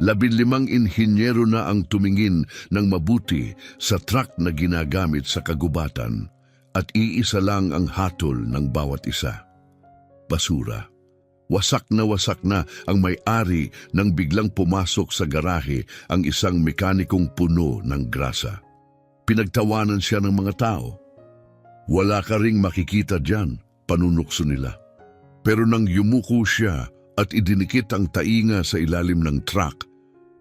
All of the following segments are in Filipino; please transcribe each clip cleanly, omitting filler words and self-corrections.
15 inhinyero na ang tumingin ng mabuti sa truck na ginagamit sa kagubatan at iisa lang ang hatol ng bawat isa. Basura. Wasak na ang may-ari nang biglang pumasok sa garahe ang isang mekanikong puno ng grasa. Pinagtawanan siya ng mga tao. Wala ka ring makikita dyan, panunukso nila. Pero nang yumuko siya at idinikit ang tainga sa ilalim ng truck,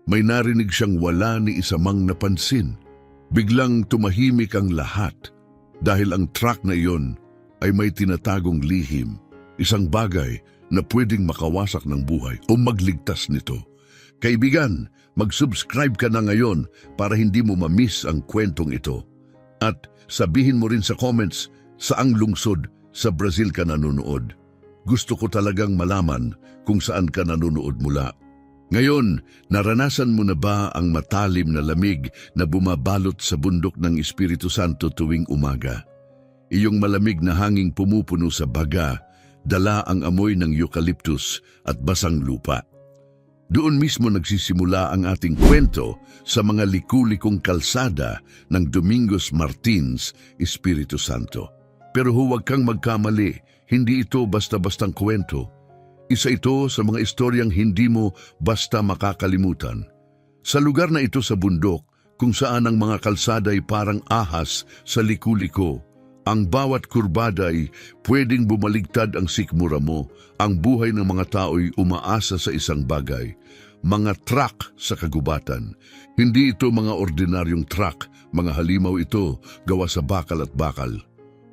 may narinig siyang wala ni isa mang napansin. Biglang tumahimik ang lahat dahil ang truck na iyon ay may tinatagong lihim, isang bagay na pwedeng makawasak ng buhay o magligtas nito. Kaibigan, mag-subscribe ka na ngayon para hindi mo ma-miss ang kwentong ito. At sabihin mo rin sa comments saang lungsod sa Brazil ka nanonood. Gusto ko talagang malaman kung saan ka nanonood mula. Ngayon, naranasan mo na ba ang matalim na lamig na bumabalot sa bundok ng Espiritu Santo tuwing umaga? Iyong malamig na hanging pumupuno sa baga, dala ang amoy ng eucalyptus at basang lupa. Doon mismo nagsisimula ang ating kwento sa mga liku-likong kalsada ng Domingos Martins, Espiritu Santo. Pero huwag kang magkamali, hindi ito basta-bastang kwento. Isa ito sa mga istoryang hindi mo basta makakalimutan. Sa lugar na ito sa bundok, kung saan ang mga kalsada ay parang ahas sa liku-liko, ang bawat kurbada ay pwedeng bumaligtad ang sikmura mo, ang buhay ng mga tao'y umaasa sa isang bagay, mga truck sa kagubatan. Hindi ito mga ordinaryong truck, mga halimaw ito gawa sa bakal at bakal.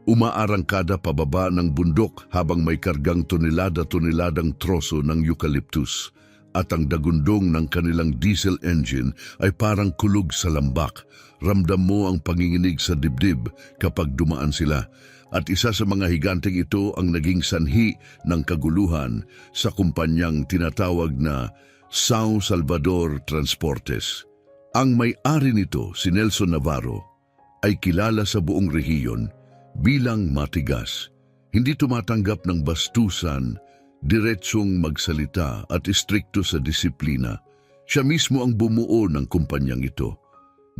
Umaarangkada pababa ng bundok habang may kargang tonelada-toneladang troso ng eucalyptus at ang dagundong ng kanilang diesel engine ay parang kulog sa lambak. Ramdam mo ang panginginig sa dibdib kapag dumaan sila. At isa sa mga higanteng ito ang naging sanhi ng kaguluhan sa kumpanyang tinatawag na São Salvador Transportes. Ang may-ari nito, si Nelson Navarro, ay kilala sa buong rehiyon bilang matigas, hindi tumatanggap ng bastusan, diretsong magsalita at istrikto sa disiplina. Siya mismo ang bumuo ng kumpanyang ito.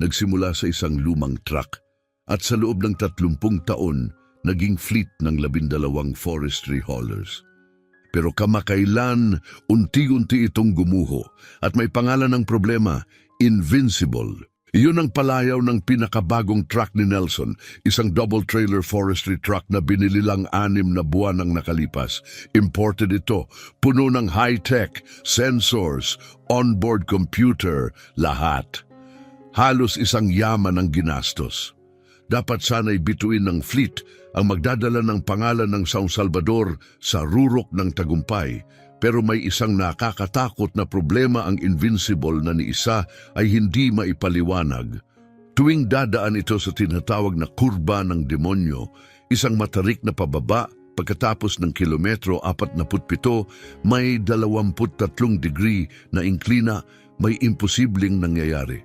Nagsimula sa isang lumang truck at sa loob ng 30 taon, naging fleet ng 12 forestry haulers. Pero kamakailan, unti-unti itong gumuho at may pangalan ng problema, Invincible. Iyon ang palayaw ng pinakabagong truck ni Nelson, isang double-trailer forestry truck na binili lang 6 na buwan ang nakalipas. Imported ito, puno ng high-tech, sensors, onboard computer, lahat. Halos isang yaman ang ginastos. Dapat sana'y bituin ng fleet ang magdadala ng pangalan ng São Salvador sa rurok ng tagumpay. Pero may isang nakakatakot na problema ang Invincible na ni isa ay hindi maipaliwanag. Tuwing dadaan ito sa tinatawag na kurba ng demonyo, isang matarik na pababa, pagkatapos ng kilometro 47, may 23 degree na inklina, may imposibleng nangyayari.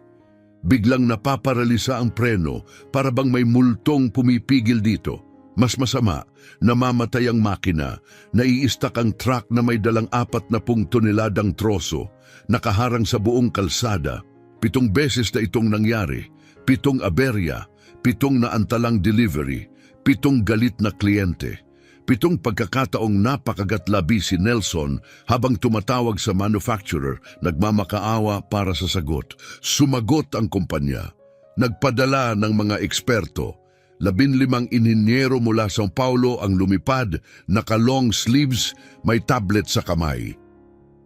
Biglang napaparalisa ang preno para bang may multong pumipigil dito. Mas masama, namamatay ang makina, naiistak ang truck na may dalang 40 toneladang troso, nakaharang sa buong kalsada. 7 beses na itong nangyari, 7 aberya, 7 naantalang delivery, 7 galit na kliyente. 7 pagkakataong napakagatlabi si Nelson habang tumatawag sa manufacturer, nagmamakaawa para sa sagot. Sumagot ang kumpanya, nagpadala ng mga eksperto. 15 inhinyero mula São Paulo ang lumipad, naka-long sleeves, may tablet sa kamay.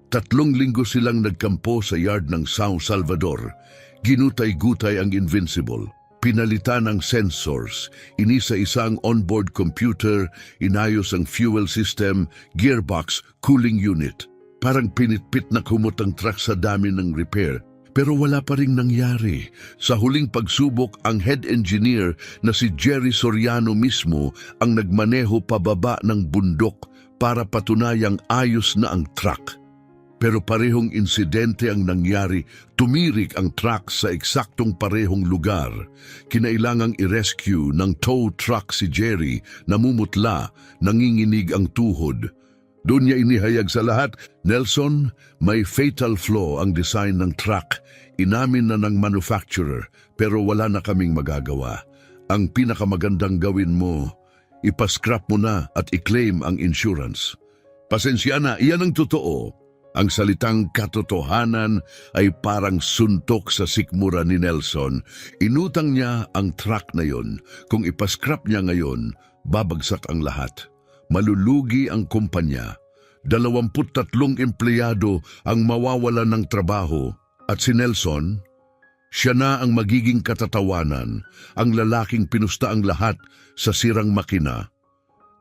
3 linggo silang nagkampo sa yard ng São Salvador. Ginutay-gutay ang Invincible. Pinalitan ang sensors, inisa-isa ang onboard computer, inayos ang fuel system, gearbox, cooling unit. Parang pinitpit na kumot ang truck sa dami ng repair. Pero wala pa ring nangyari. Sa huling pagsubok, ang head engineer na si Jerry Soriano mismo ang nagmaneho pababa ng bundok para patunayang ayos na ang truck. Pero parehong insidente ang nangyari, tumirik ang truck sa eksaktong parehong lugar. Kinailangang i-rescue ng tow truck si Jerry, namumutla, nanginginig ang tuhod. Doon niya inihayag sa lahat, Nelson, may fatal flaw ang design ng truck. Inamin na ng manufacturer pero wala na kaming magagawa. Ang pinakamagandang gawin mo, ipascrap mo na at i-claim ang insurance. Pasensya na, iyan ang totoo. Ang salitang katotohanan ay parang suntok sa sikmura ni Nelson. Inutang niya ang truck na yon. Kung ipascrap niya ngayon, babagsak ang lahat. Malulugi ang kumpanya. 23 empleyado ang mawawala ng trabaho. At si Nelson, siya na ang magiging katatawanan, ang lalaking pinusta ang lahat sa sirang makina.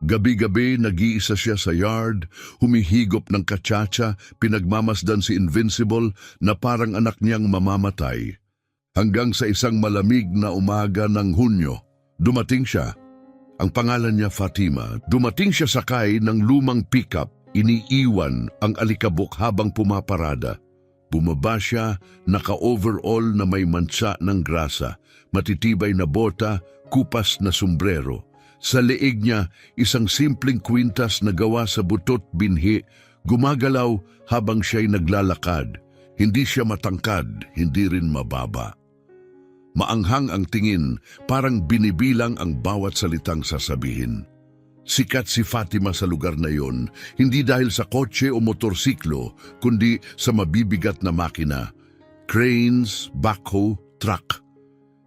Gabi-gabi nag-iisa siya sa yard, humihigop ng katsatsa, pinagmamasdan si Invincible na parang anak niyang mamamatay. Hanggang sa isang malamig na umaga ng Hunyo, dumating siya. Ang pangalan niya Fatima. Dumating siya sakay ng lumang pickup, iniiwan ang alikabok habang pumaparada. Bumaba siya, naka-overall na may mansa ng grasa, matitibay na bota, kupas na sombrero. Sa leeg niya, isang simpleng kwintas na gawa sa butot binhi, gumagalaw habang siya'y naglalakad. Hindi siya matangkad, hindi rin mababa. Maanghang ang tingin, parang binibilang ang bawat salitang sasabihin. Sikat si Fatima sa lugar na yon, hindi dahil sa kotse o motorsiklo, kundi sa mabibigat na makina, cranes, backhoe, truck.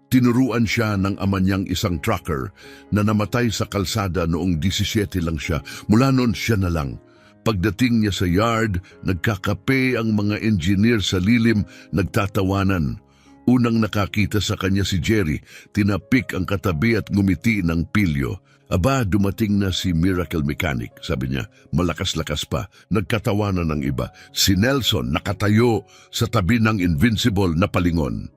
Tinuruan siya ng ama niyang isang trucker na namatay sa kalsada noong 17 lang siya. Mula noon siya na lang. Pagdating niya sa yard, nagkakape ang mga engineer sa lilim, nagtatawanan. Unang nakakita sa kanya si Jerry, tinapik ang katabi at ngumiti ng pilyo. Aba, dumating na si Miracle Mechanic, sabi niya, malakas-lakas pa, nagkatawanan ng iba. Si Nelson nakatayo sa tabi ng Invincible na palingon.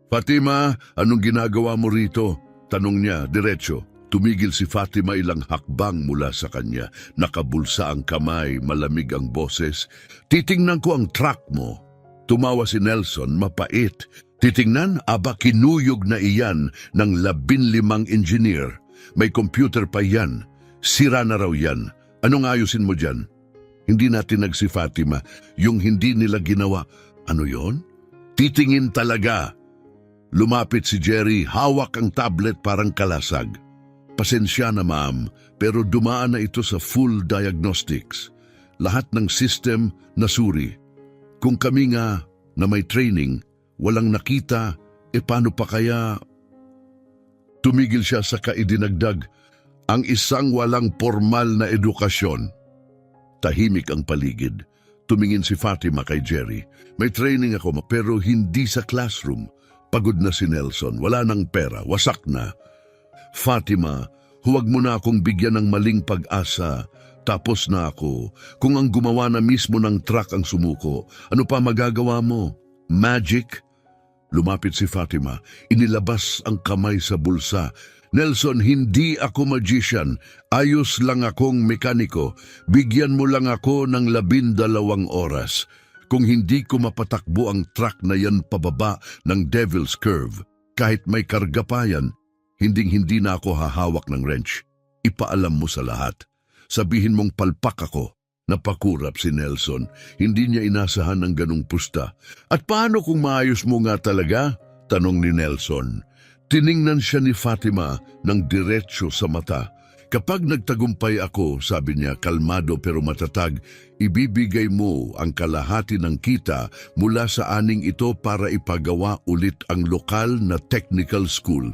Fatima, anong ginagawa mo rito? Tanong niya, diretso. Tumigil si Fatima ilang hakbang mula sa kanya. Nakabulsa ang kamay, malamig ang boses. Titingnan ko ang truck mo. Tumawa si Nelson, mapait. Titingnan, aba kinuyog na iyan ng 15 engineer. May computer pa yan. Sira na raw yan. Anong ayusin mo dyan? Hindi natin si Fatima. Yung hindi nila ginawa. Ano yon? Titingin talaga. Lumapit si Jerry, hawak ang tablet parang kalasag. Pasensya na ma'am, pero dumaan na ito sa full diagnostics. Lahat ng system nasuri. Kung kami nga na may training, walang nakita, paano pa kaya? Tumigil siya sa kaidinagdag, ang isang walang formal na edukasyon. Tahimik ang paligid. Tumingin si Fatima kay Jerry. May training ako pero hindi sa classroom. Pagod na si Nelson, wala nang pera, wasak na. Fatima, huwag mo na akong bigyan ng maling pag-asa. Tapos na ako. Kung ang gumawa na mismo ng truck ang sumuko, ano pa magagawa mo? Magic? Lumapit si Fatima, inilabas ang kamay sa bulsa. Nelson, hindi ako magician. Ayos lang akong mekaniko. Bigyan mo lang ako ng 12 oras. Kung hindi ko mapatakbo ang truck na yan pababa ng Devil's Curve, kahit may karga pa yan, hinding-hindi na ako hahawak ng wrench. Ipaalam mo sa lahat. Sabihin mong palpak ako. Napakurap si Nelson. Hindi niya inasahan ng ganong pusta. At paano kung maayos mo nga talaga? Tanong ni Nelson. Tiningnan siya ni Fatima ng diretsyo sa mata. Kapag nagtagumpay ako, sabi niya, kalmado pero matatag, ibibigay mo ang kalahati ng kita mula sa aning ito para ipagawa ulit ang lokal na technical school.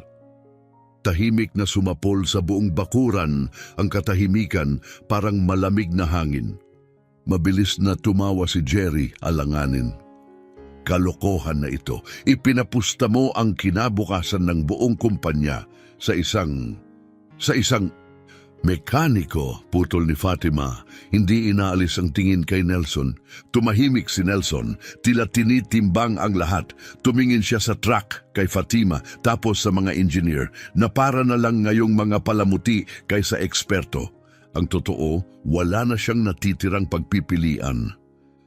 Tahimik na sumapol sa buong bakuran ang katahimikan, parang malamig na hangin. Mabilis na tumawa si Jerry, alanganin. Kalokohan na ito. Ipinapusta mo ang kinabukasan ng buong kumpanya sa isang mekaniko, putol ni Fatima. Hindi inaalis ang tingin kay Nelson. Tumahimik si Nelson, tila tinitimbang ang lahat. Tumingin siya sa truck kay Fatima, tapos sa mga engineer, na para na lang ngayong mga palamuti kaysa eksperto. Ang totoo, wala na siyang natitirang pagpipilian.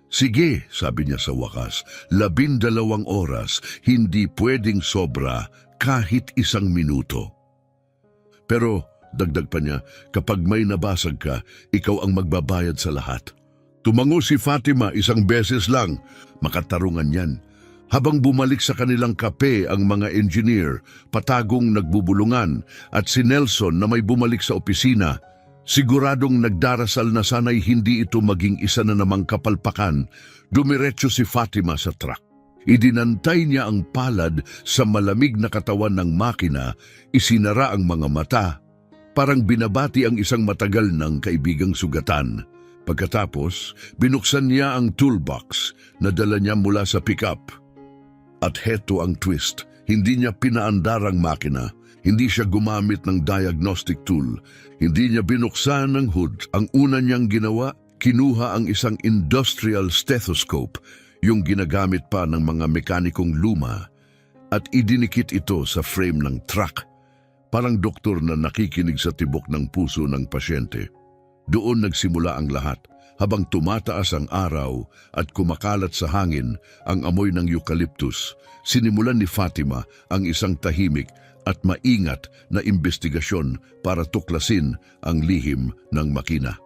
Sige, sabi niya sa wakas, 12 oras, hindi pwedeng sobra kahit 1 minuto. Pero, dagdag pa niya, kapag may nabasag ka, ikaw ang magbabayad sa lahat. Tumango si Fatima isang beses lang, makatarungan yan. Habang bumalik sa kanilang kape ang mga engineer, patagong nagbubulungan, at si Nelson na may bumalik sa opisina, siguradong nagdarasal na sana'y hindi ito maging isa na namang kapalpakan, dumiretso si Fatima sa truck. Idinantay niya ang palad sa malamig na katawan ng makina, isinara ang mga mata, parang binabati ang isang matagal ng kaibigang sugatan. Pagkatapos, binuksan niya ang toolbox na dala niya mula sa pickup. At heto ang twist, hindi niya pinaandar ang makina, hindi siya gumamit ng diagnostic tool, hindi niya binuksan ang hood. Ang una niyang ginawa, kinuha ang isang industrial stethoscope, yung ginagamit pa ng mga mekanikong luma, at idinikit ito sa frame ng truck, parang doktor na nakikinig sa tibok ng puso ng pasyente. Doon nagsimula ang lahat. Habang tumataas ang araw at kumakalat sa hangin ang amoy ng eucalyptus, sinimulan ni Fatima ang isang tahimik at maingat na investigasyon para tuklasin ang lihim ng makina.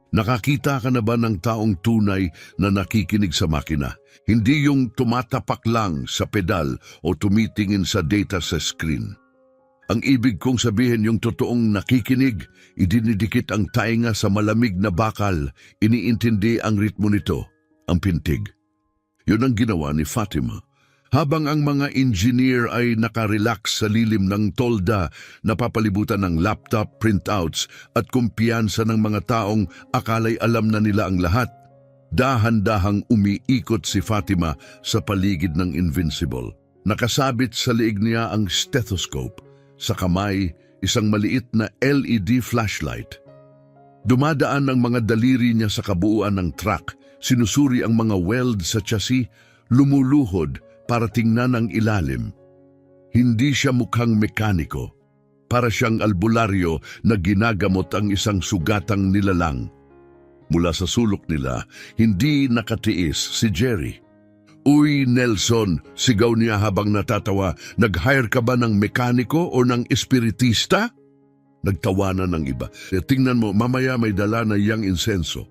Nakakita ka na ba ng taong tunay na nakikinig sa makina? Hindi yung tumatapak lang sa pedal o tumitingin sa data sa screen. Ang ibig kong sabihin yung totoong nakikinig, idinidikit ang tainga sa malamig na bakal, iniintindi ang ritmo nito, ang pintig. Yun ang ginawa ni Fatima. Habang ang mga engineer ay nakarelax sa lilim ng tolda, napapalibutan ng laptop printouts at kumpiyansa ng mga taong akalay alam na nila ang lahat, dahan-dahang umiikot si Fatima sa paligid ng Invincible. Nakasabit sa liig niya ang stethoscope. Sa kamay, isang maliit na LED flashlight. Dumadaan ang mga daliri niya sa kabuuan ng truck, sinusuri ang mga weld sa chassis, lumuluhod para tingnan ang ilalim. Hindi siya mukhang mekaniko. Para siyang albularyo na ginagamot ang isang sugatang nilalang. Mula sa sulok nila, hindi nakatiis si Jerry. "Uy, Nelson," sigaw niya habang natatawa, "nag-hire ka ba ng mekaniko o ng espiritista?" Nagtawanan ng iba. Tingnan mo, mamaya may dala na yang insenso.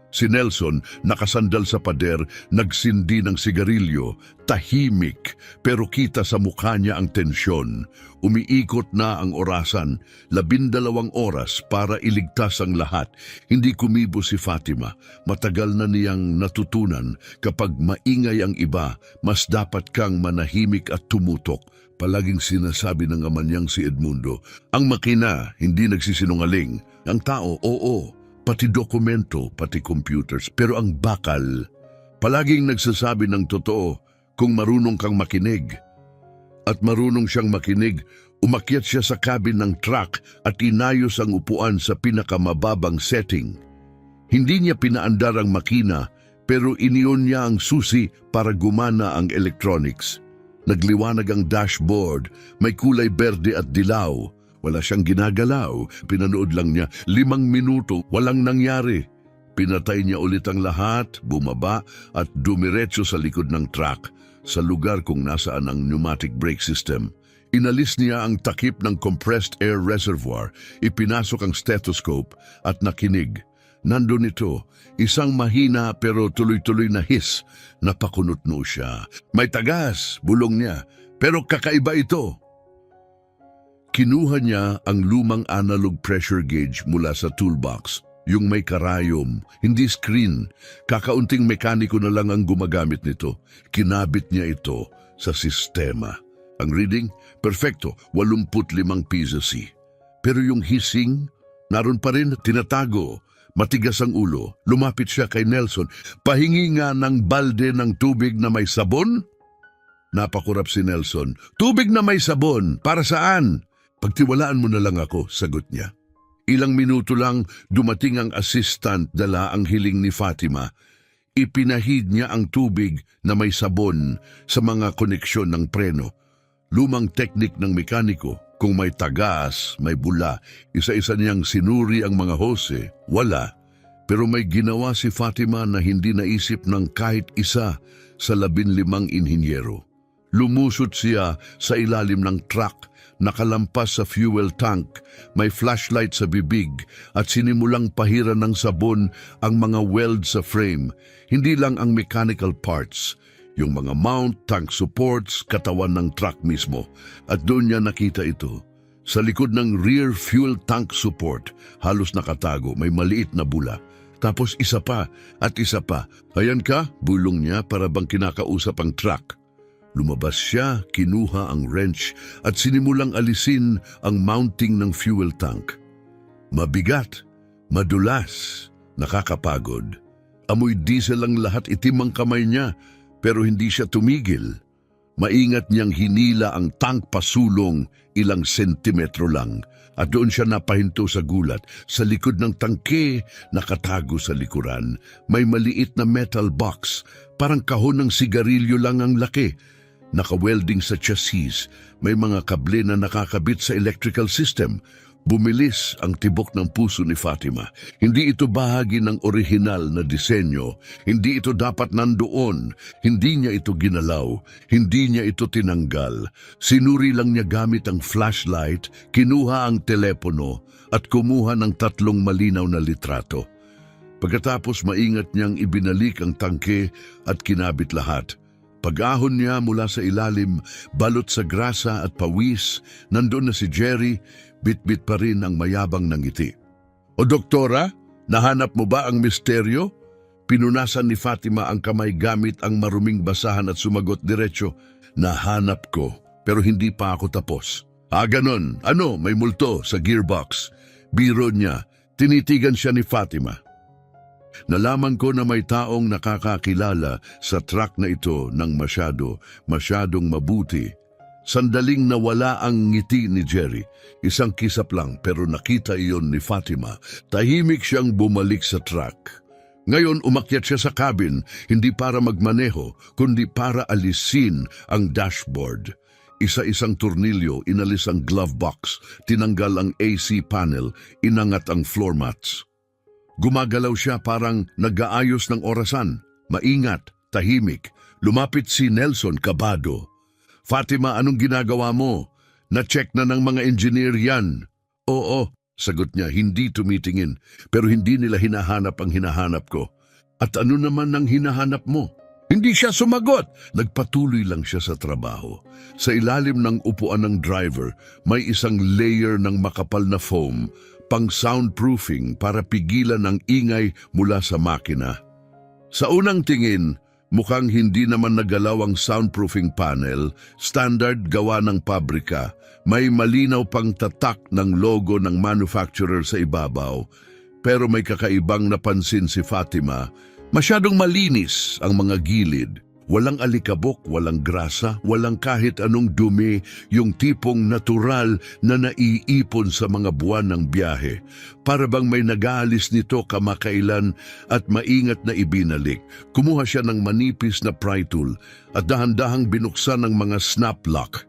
Si Nelson, nakasandal sa pader, nagsindi ng sigarilyo, tahimik, pero kita sa mukha niya ang tensyon. Umiikot na ang orasan, 12 oras para iligtas ang lahat. Hindi kumibo si Fatima. Matagal na niyang natutunan, kapag maingay ang iba, mas dapat kang manahimik at tumutok. Palaging sinasabi ng ama niyang si Edmundo, ang makina hindi nagsisinungaling. Ang tao, oo. Pati dokumento, pati computers, pero ang bakal, palaging nagsasabi ng totoo kung marunong kang makinig. At marunong siyang makinig, umakyat siya sa cabin ng truck at inayos ang upuan sa pinakamababang setting. Hindi niya pinaandar ang makina, pero iniyon niya ang susi para gumana ang electronics. Nagliwanag ang dashboard, may kulay berde at dilaw. Wala siyang ginagalaw, pinanood lang niya 5 minuto, walang nangyari. Pinatay niya ulit ang lahat, bumaba at dumiretso sa likod ng truck, sa lugar kung nasaan ang pneumatic brake system. Inalis niya ang takip ng compressed air reservoir, ipinasok ang stethoscope at nakinig. Nandun ito, isang mahina pero tuloy-tuloy na hiss. Napakunotno siya. May tagas, bulong niya, pero kakaiba ito. Kinuha niya ang lumang analog pressure gauge mula sa toolbox, yung may karayom, hindi screen. Kakaunting mekaniko na lang ang gumagamit nito. Kinabit niya ito sa sistema. Ang reading, perfecto, 85 PSI. Pero yung hissing, naroon pa rin, tinatago. Matigas ang ulo. Lumapit siya kay Nelson. "Pahingi nga ng balde ng tubig na may sabon?" Napakurap si Nelson. "Tubig na may sabon? Para saan?" "Pagtiwalaan mo na lang ako," sagot niya. Ilang minuto lang dumating ang assistant, dala ang hiling ni Fatima. Ipinahid niya ang tubig na may sabon sa mga koneksyon ng preno. Lumang teknik ng mekaniko. Kung may tagas, may bula, isa-isa niyang sinuri ang mga hose. Wala. Pero may ginawa si Fatima na hindi naisip ng kahit isa sa 15 inhinyero. Lumusot siya sa ilalim ng truck, nakalampas sa fuel tank, may flashlight sa bibig at sinimulang pahiran ng sabon ang mga weld sa frame. Hindi lang ang mechanical parts, yung mga mount, tank supports, katawan ng truck mismo. At doon niya nakita ito. Sa likod ng rear fuel tank support, halos nakatago, may maliit na bula. Tapos isa pa at isa pa. Ayan ka, bulong niya para bang kinakausap ang truck. Lumabas siya, kinuha ang wrench at sinimulang alisin ang mounting ng fuel tank. Mabigat, madulas, nakakapagod. Amoy diesel ang lahat, itim ang kamay niya, pero hindi siya tumigil. Maingat niyang hinila ang tank pasulong ilang sentimetro lang at doon siya napahinto sa gulat. Sa likod ng tangke, nakatago sa likuran, may maliit na metal box, parang kahon ng sigarilyo lang ang laki. Naka-welding sa chassis, may mga kable na nakakabit sa electrical system. Bumilis ang tibok ng puso ni Fatima. Hindi ito bahagi ng orihinal na disenyo. Hindi ito dapat nandoon. Hindi niya ito ginalaw. Hindi niya ito tinanggal. Sinuri lang niya gamit ang flashlight, kinuha ang telepono at kumuha ng 3 malinaw na litrato. Pagkatapos maingat niyang ibinalik ang tangke at kinabit lahat. Pag-ahon niya mula sa ilalim, balot sa grasa at pawis, nandun na si Jerry, bit-bit pa rin ang mayabang ng ngiti. O doktora, nahanap mo ba ang misteryo? Pinunasan ni Fatima ang kamay gamit ang maruming basahan at sumagot diretso. Nahanap ko, pero hindi pa ako tapos. Ganon. Ano, may multo sa gearbox. Biro niya, tinitigan siya ni Fatima. Nalaman ko na may taong nakakakilala sa truck na ito ng masyadong mabuti. Sandaling nawala ang ngiti ni Jerry. Isang kisap lang pero nakita iyon ni Fatima. Tahimik siyang bumalik sa truck. Ngayon umakyat siya sa cabin, hindi para magmaneho, kundi para alisin ang dashboard. Isa-isang tornilyo, inalis ang glove box, tinanggal ang AC panel, inangat ang floor mats. Gumagalaw siya parang nag-aayos ng orasan. Maingat, tahimik. Lumapit si Nelson kabado. Fatima, anong ginagawa mo? Na-check na ng mga engineer yan. Oo, sagot niya, hindi tumitingin. Pero hindi nila hinahanap ang hinahanap ko. At ano naman ang hinahanap mo? Hindi siya sumagot. Nagpatuloy lang siya sa trabaho. Sa ilalim ng upuan ng driver, may isang layer ng makapal na foam, pang soundproofing para pigilan ang ingay mula sa makina. Sa unang tingin, mukhang hindi naman nagalaw ang soundproofing panel, standard gawa ng pabrika. May malinaw pang tatak ng logo ng manufacturer sa ibabaw. Pero may kakaibang napansin si Fatima. Masyadong malinis ang mga gilid. Walang alikabok, walang grasa, walang kahit anong dumi, yung tipong natural na naiipon sa mga buwan ng biyahe. Para bang may nag-aalis nito kamakailan at maingat na ibinalik. Kumuha siya ng manipis na pry tool at dahan-dahang binuksan ang mga snap lock.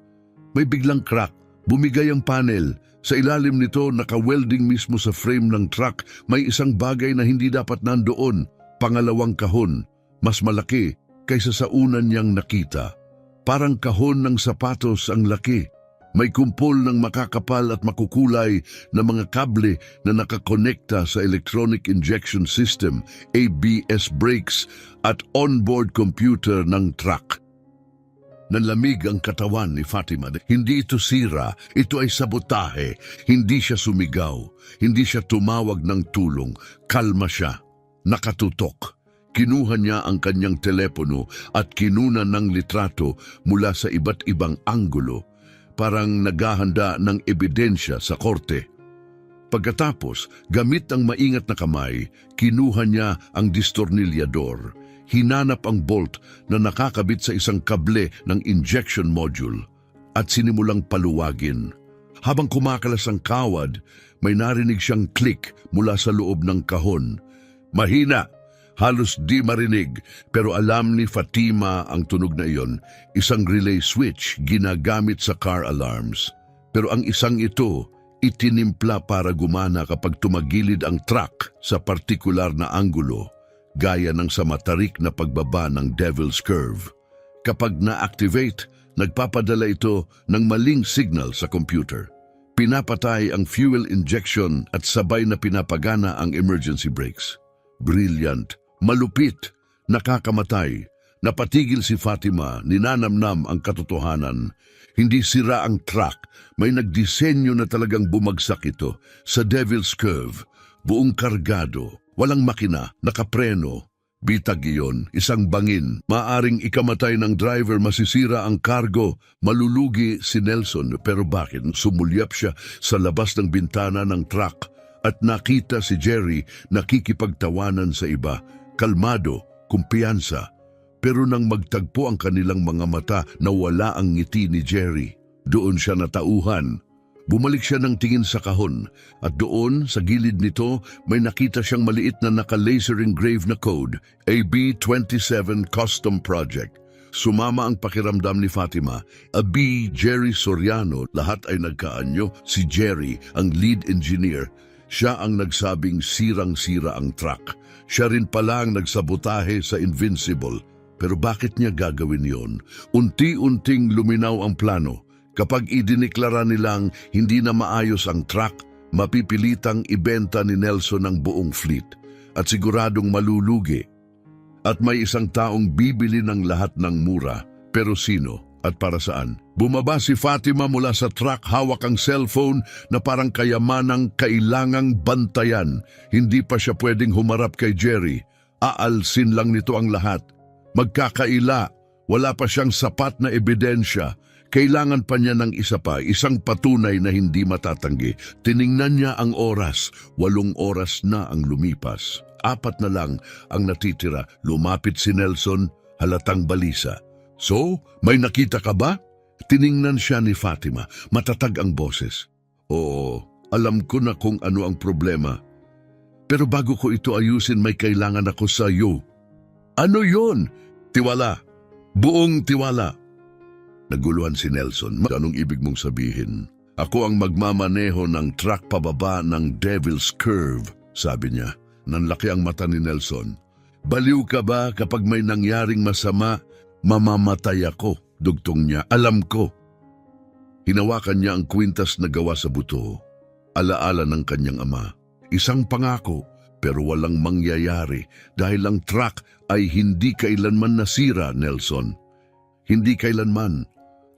May biglang crack, bumigay ang panel. Sa ilalim nito, naka-welding mismo sa frame ng truck, may isang bagay na hindi dapat nandoon. Pangalawang kahon, mas malaki kaysa sa una niyang nakita. Parang kahon ng sapatos ang laki. May kumpol ng makakapal at makukulay na mga kable na nakakonekta sa electronic injection system, ABS brakes at onboard computer ng truck. Nanlamig ang katawan ni Fatima. Hindi ito sira, ito ay sabotahe. Hindi siya sumigaw, hindi siya tumawag ng tulong. Kalma siya, nakatutok. Kinuha niya ang kanyang telepono at kinuna ng litrato mula sa iba't ibang anggulo, parang naghahanda ng ebidensya sa korte. Pagkatapos, gamit ang maingat na kamay, kinuha niya ang distornilyador. Hinanap ang bolt na nakakabit sa isang kable ng injection module at sinimulang paluwagin. Habang kumakalas ang kawad, may narinig siyang click mula sa loob ng kahon. Mahina! Halos di marinig, pero alam ni Fatima ang tunog na iyon, isang relay switch ginagamit sa car alarms. Pero ang isang ito, itinimpla para gumana kapag tumagilid ang truck sa partikular na anggulo, gaya ng sa matarik na pagbaba ng Devil's Curve. Kapag na-activate, Nagpapadala ito ng maling signal sa computer. Pinapatay ang fuel injection at sabay na pinapagana ang emergency brakes. Brilliant, malupit, nakakamatay. Napatigil si Fatima, ninanamnam ang katotohanan. Hindi sira ang truck, may nagdisenyo na talagang bumagsak ito sa Devil's Curve. Buong kargado, walang makina, nakapreno. Bitag iyon, isang bangin. Maaring ikamatay ng driver, masisira ang kargo, malulugi si Nelson. Pero bakit? Sumulyap siya sa labas ng bintana ng truck at nakita si Jerry nakikipagtawanan sa iba. Kalmado, kumpiyansa. Pero nang magtagpo ang kanilang mga mata, nawala ang ngiti ni Jerry. Doon siya natauhan. Bumalik siya ng tingin sa kahon at doon sa gilid nito may nakita siyang maliit na naka-laser engraved na code, AB27 Custom Project. Sumama ang pakiramdam ni Fatima. Jerry Soriano, lahat ay nagkaanyo. Si Jerry, ang lead engineer, siya ang nagsabing sirang-sira ang truck. Siya rin pala ang nagsabotahe sa Invincible. Pero bakit niya gagawin yon? Unti-unting luminaw ang plano. Kapag idiniklara nilang hindi na maayos ang truck, mapipilitang ibenta ni Nelson ang buong fleet at siguradong malulugi. At may isang taong bibili ng lahat ng mura. Pero sino at para saan? Bumaba si Fatima mula sa truck, hawak ang cellphone na parang kayamanang kailangang bantayan. Hindi pa siya pwedeng humarap kay Jerry. Aalsin lang nito ang lahat. Magkakaila, wala pa siyang sapat na ebidensya. Kailangan pa niya ng isa pa, isang patunay na hindi matatanggi. Tiningnan niya ang oras, 8 oras na ang lumipas. 4 na lang ang natitira. Lumapit si Nelson, halatang balisa. So, may nakita ka ba? Tiningnan siya ni Fatima, matatag ang boses. Oo, alam ko na kung ano ang problema. Pero bago ko ito ayusin, may kailangan ako sa iyo. Ano yun? Tiwala. Buong tiwala. Naguluhan si Nelson. Anong ibig mong sabihin? Ako ang magmamaneho ng truck pababa ng Devil's Curve, sabi niya. Nanlaki ang mata ni Nelson. Baliw ka ba kapag may nangyaring masama? Mamamatay ako, dugtong niya. Alam ko. Hinawakan niya ang kwintas na gawa sa buto. Alaala ng kanyang ama. Isang pangako, pero walang mangyayari dahil ang truck ay hindi kailanman nasira, Nelson. Hindi kailanman.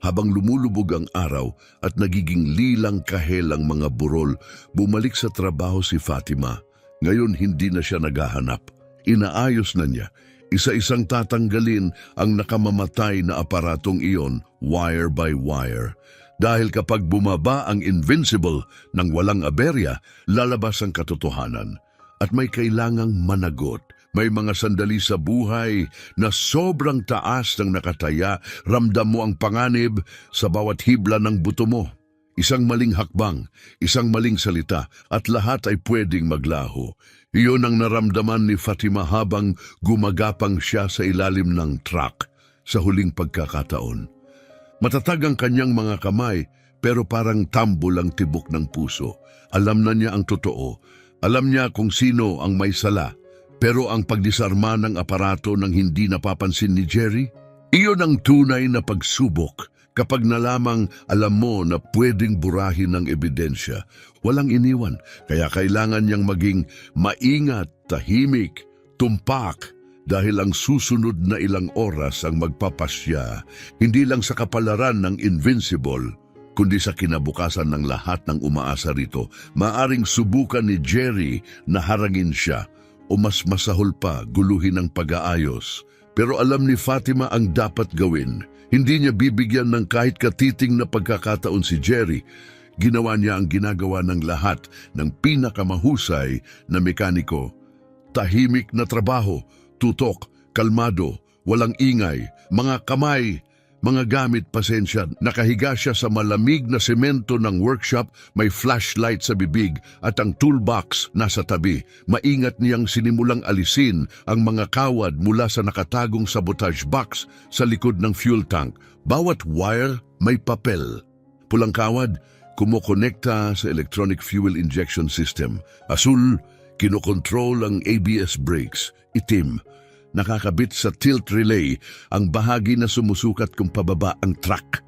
Habang lumulubog ang araw at nagiging lilang kahelang mga burol, bumalik sa trabaho si Fatima. Ngayon hindi na siya naghahanap. Inaayos na niya. Isa-isang tatanggalin ang nakamamatay na aparatong iyon, wire by wire. Dahil kapag bumaba ang Invincible ng walang aberya, lalabas ang katotohanan. At may kailangang managot. May mga sandali sa buhay na sobrang taas ng nakataya, ramdam mo ang panganib sa bawat hibla ng buto mo. Isang maling hakbang, isang maling salita, at lahat ay pwedeng maglaho. Iyon ang naramdaman ni Fatima habang gumagapang siya sa ilalim ng truck sa huling pagkakataon. Matatag ang kanyang mga kamay, pero parang tambol ang tibok ng puso. Alam na niya ang totoo. Alam niya kung sino ang may sala. Pero ang pagdisarma ng aparato ng hindi napapansin ni Jerry, iyon ang tunay na pagsubok. Kapag nalamang alam mo na pwedeng burahin ng ebidensya, walang iniwan. Kaya kailangan niyang maging maingat, tahimik, tumpak, dahil ang susunod na ilang oras ang magpapasya, hindi lang sa kapalaran ng Invincible, kundi sa kinabukasan ng lahat ng umaasa rito. Maaring subukan ni Jerry na harangin siya, o mas masahol pa, guluhin ang pag-aayos. Pero alam ni Fatima ang dapat gawin. Hindi niya bibigyan ng kahit katiting na pagkakataon si Jerry. Ginawa niya ang ginagawa ng lahat ng pinakamahusay na mekaniko. Tahimik na trabaho, tutok, kalmado, walang ingay, mga kamay, mga gamit, pasensya. Nakahiga siya sa malamig na semento ng workshop, may flashlight sa bibig at ang toolbox nasa tabi. Maingat niyang sinimulang alisin ang mga kawad mula sa nakatagong sabotage box sa likod ng fuel tank. Bawat wire may papel. Pulang kawad, kumokonekta sa electronic fuel injection system. Asul, kinokontrol ang ABS brakes. Itim, Nakakabit sa tilt relay ang bahagi na sumusukat kung pababa ang truck.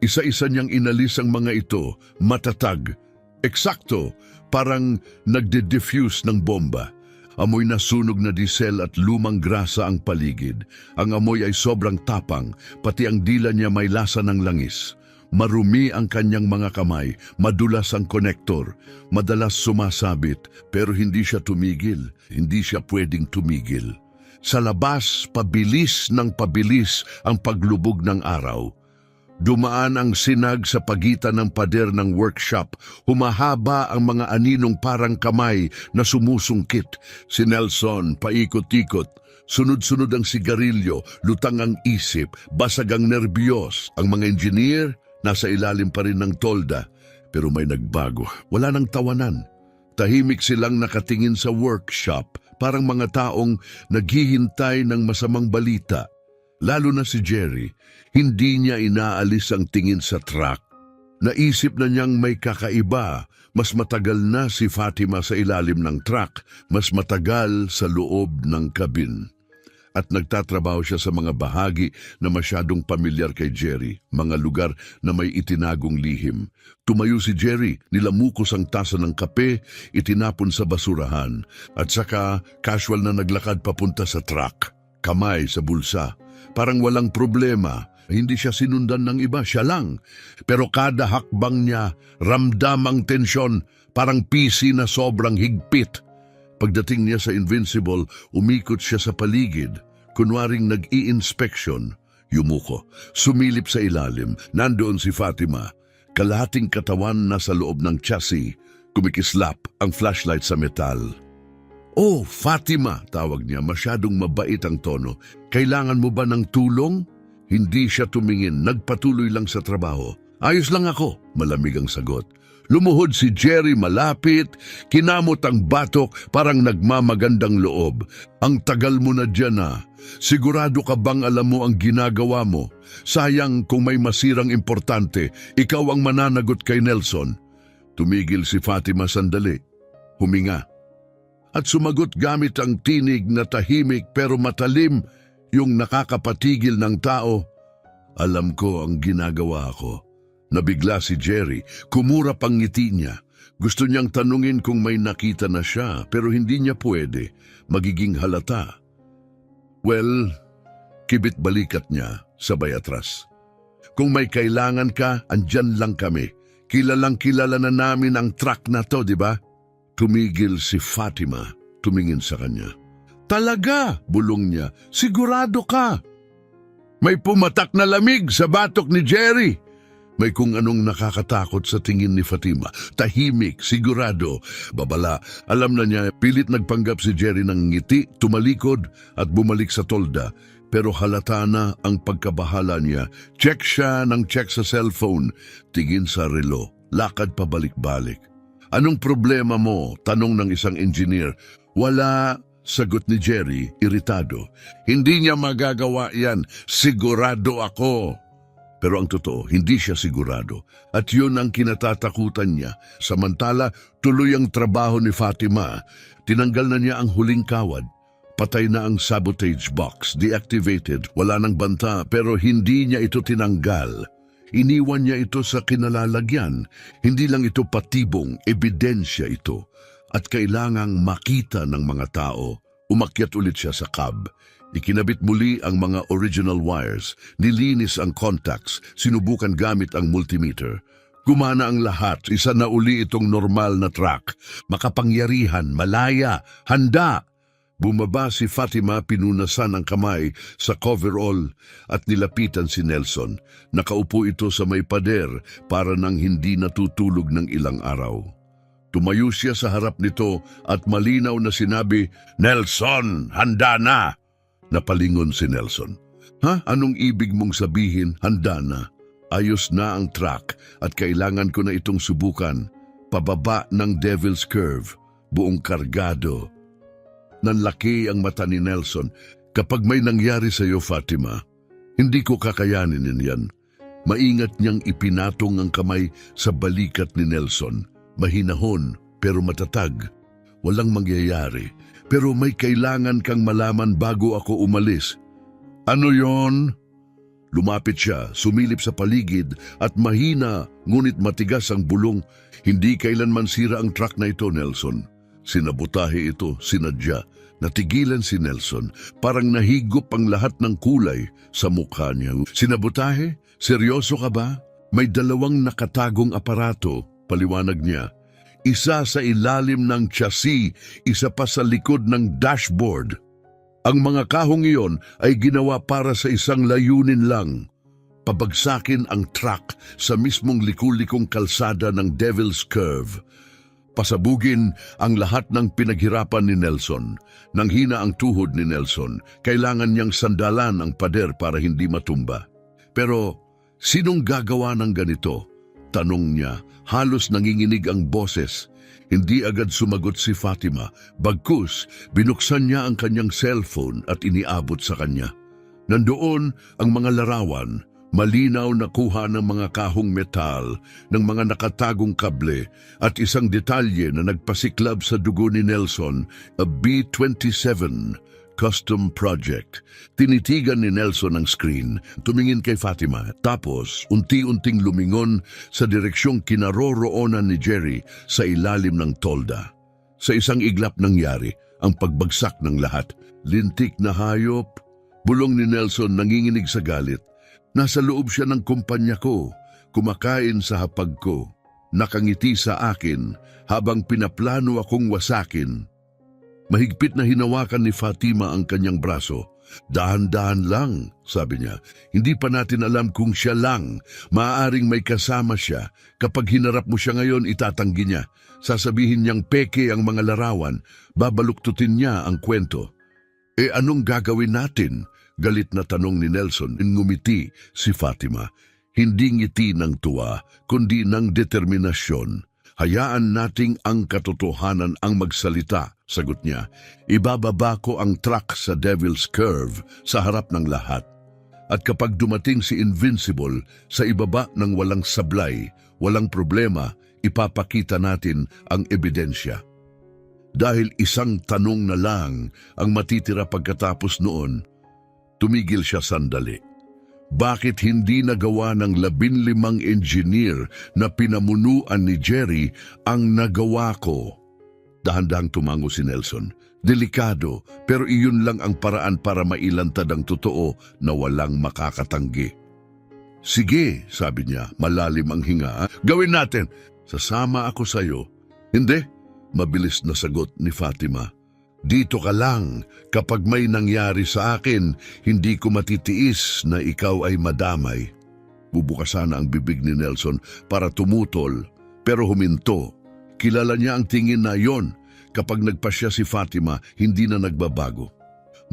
Isa-isa niyang inalis ang mga ito, matatag. Eksakto, parang nagde-diffuse ng bomba. Amoy na sunog na diesel at lumang grasa ang paligid. Ang amoy ay sobrang tapang, pati ang dila niya may lasa ng langis. Marumi ang kanyang mga kamay, madulas ang konektor, madalas sumasabit, pero hindi siya tumigil, hindi siya pwedeng tumigil. Sa labas, pabilis ng pabilis ang paglubog ng araw. Dumaan ang sinag sa pagitan ng pader ng workshop. Humahaba ang mga aninong parang kamay na sumusungkit. Si Nelson paikot-ikot. Sunod-sunod ang sigarilyo, lutang ang isip, basag ang nerbiyos. Ang mga engineer, nasa ilalim pa rin ng tolda. Pero may nagbago. Wala nang tawanan. Tahimik silang nakatingin sa workshop, parang mga taong naghihintay ng masamang balita. Lalo na si Jerry, hindi niya inaalis ang tingin sa truck. Naisip na niyang may kakaiba. Mas matagal na si Fatima sa ilalim ng truck, mas matagal sa loob ng kabin. At nagtatrabaho siya sa mga bahagi na masyadong pamilyar kay Jerry, mga lugar na may itinagong lihim. Tumayo si Jerry, nilamukos ang tasa ng kape, itinapon sa basurahan, at saka casual na naglakad papunta sa truck, kamay sa bulsa. Parang walang problema, hindi siya sinundan ng iba, siya lang. Pero kada hakbang niya, ramdam ang tensyon, parang PC na sobrang higpit. Pagdating niya sa Invincible, umikot siya sa paligid, kunwaring nag-i-inspection. Yumuko, sumilip sa ilalim, nandoon si Fatima. Kalahating katawan nasa loob ng chassis, kumikislap ang flashlight sa metal. "Oh, Fatima," tawag niya, masyadong mabait ang tono. "Kailangan mo ba ng tulong?" Hindi siya tumingin, nagpatuloy lang sa trabaho. "Ayos lang ako," malamig ang sagot. Lumuhod si Jerry malapit, kinamot ang batok, parang nagmamagandang loob. "Ang tagal mo na dyan ah. Sigurado ka bang alam mo ang ginagawa mo? Sayang kung may masirang importante, ikaw ang mananagot kay Nelson." Tumigil si Fatima sandali. Huminga. At sumagot gamit ang tinig na tahimik pero matalim, yung nakakapatigil ng tao. "Alam ko ang ginagawa ko." Nabigla si Jerry, kumurap ang ngiti niya. Gusto niyang tanungin kung may nakita na siya, pero hindi niya pwede. Magiging halata. "Well," kibit balikat niya, sabay atras. "Kung may kailangan ka, andyan lang kami. Kilalang kilala na namin ang truck na to, di ba?" Tumigil si Fatima, tumingin sa kanya. "Talaga?" bulong niya. "Sigurado ka?" May pumatak na lamig sa batok ni Jerry. May kung anong nakakatakot sa tingin ni Fatima. Tahimik, sigurado, babala. Alam na niya, pilit nagpanggap si Jerry ng ngiti, tumalikod at bumalik sa tolda. Pero halata na ang pagkabahala niya. Check siya ng check sa cellphone, tingin sa relo, lakad pabalik-balik. "Anong problema mo?" tanong ng isang engineer. "Wala," sagot ni Jerry, iritado. "Hindi niya magagawa yan. Sigurado ako." Pero ang totoo, hindi siya sigurado. At yun ang kinatatakutan niya. Samantala, tuloy ang trabaho ni Fatima. Tinanggal na niya ang huling kawad. Patay na ang sabotage box, deactivated, wala nang banta, pero hindi niya ito tinanggal. Iniwan niya ito sa kinalalagyan. Hindi lang ito patibong, ebidensya ito. At kailangang makita ng mga tao. Umakyat ulit siya sa cab. Ikinabit muli ang mga original wires. Nilinis ang contacts. Sinubukan gamit ang multimeter. Gumana ang lahat. Isa na uli itong normal na truck. Makapangyarihan, malaya, handa. Bumaba si Fatima, pinunasan ang kamay sa coverall at nilapitan si Nelson. Nakaupo ito sa may pader para nang hindi natutulog ng ilang araw. Tumayo siya sa harap nito at malinaw na sinabi, "Nelson, handa na!" Napalingon si Nelson. "Ha? Anong ibig mong sabihin, handa na?" "Ayos na ang truck at kailangan ko na itong subukan. Pababa ng Devil's Curve, buong kargado." Nanlaki ang mata ni Nelson. "Kapag may nangyari sa iyo, Fatima, hindi ko kakayanin yan." Maingat niyang ipinatong ang kamay sa balikat ni Nelson. Mahinahon pero matatag. walang mangyayari. Pero may kailangan kang malaman bago ako umalis. Ano yon? Lumapit siya, sumilip sa paligid at mahina ngunit matigas ang bulong. Hindi kailanman sira ang truck na ito, Nelson. Sinabotahe ito, sinadya. Natigilan si Nelson, parang nahigop ang lahat ng kulay sa mukha niya. Sinabotahe? Seryoso ka ba? May dalawang nakatagong aparato, paliwanag niya. Isa sa ilalim ng chassis, isa pa sa likod ng dashboard. Ang mga kahong iyon ay ginawa para sa isang layunin lang. Pabagsakin ang truck sa mismong liku-likong kalsada ng Devil's Curve. Pasabugin ang lahat ng pinaghirapan ni Nelson. Nang hina ang tuhod ni Nelson, kailangan niyang sandalan ang pader para hindi matumba. Pero sinong gagawa ng ganito? Tanong niya, halos nanginginig ang boses. Hindi agad sumagot si Fatima, bagkus binuksan niya ang kanyang cellphone at iniabot sa kanya. Nandoon ang mga larawan, malinaw na kuha ng mga kahong metal, ng mga nakatagong kable at isang detalye na nagpasiklab sa dugo ni Nelson, a B-27 custom project. Tinitigan ni Nelson ang screen, tumingin kay Fatima, tapos unti-unting lumingon sa direksyong kinaroroonan ni Jerry sa ilalim ng tolda. Sa isang iglap nangyari ang pagbagsak ng lahat. Lintik na hayop, bulong ni Nelson nanginginig sa galit. Nasa loob siya ng kumpanya ko, kumakain sa hapag ko. Nakangiti sa akin habang pinaplano akong wasakin. Mahigpit na hinawakan ni Fatima ang kanyang braso. Dahan-dahan lang, sabi niya. Hindi pa natin alam kung siya lang. Maaaring may kasama siya. Kapag hinarap mo siya ngayon, itatanggi niya. Sasabihin niyang peke ang mga larawan. Babaluktutin niya ang kwento. Anong gagawin natin? Galit na tanong ni Nelson. Ngumiti si Fatima. Hindi ngiti ng tuwa, kundi ng determinasyon. Hayaan nating ang katotohanan ang magsalita, sagot niya. Ibababa ko ang truck sa Devil's Curve sa harap ng lahat. At kapag dumating si Invincible sa ibaba ng walang sablay, walang problema, ipapakita natin ang ebidensya. Dahil isang tanong na lang ang matitira pagkatapos noon, tumigil siya sandali. Bakit hindi nagawa ng 15 engineer na pinamunuan ni Jerry ang nagawa ko? Dahan-dahang tumango si Nelson. Delikado, pero iyon lang ang paraan para mailantad ang totoo na walang makakatanggi. Sige, sabi niya, malalim ang hinga. Gawin natin. Sasama ako sa iyo. Hindi, mabilis na sagot ni Fatima. Dito ka lang, kapag may nangyari sa akin, hindi ko matitiis na ikaw ay madamay. Bubukas sana ang bibig ni Nelson para tumutol, pero huminto. Kilala niya ang tingin na yon. Kapag nagpasya si Fatima, hindi na nagbabago.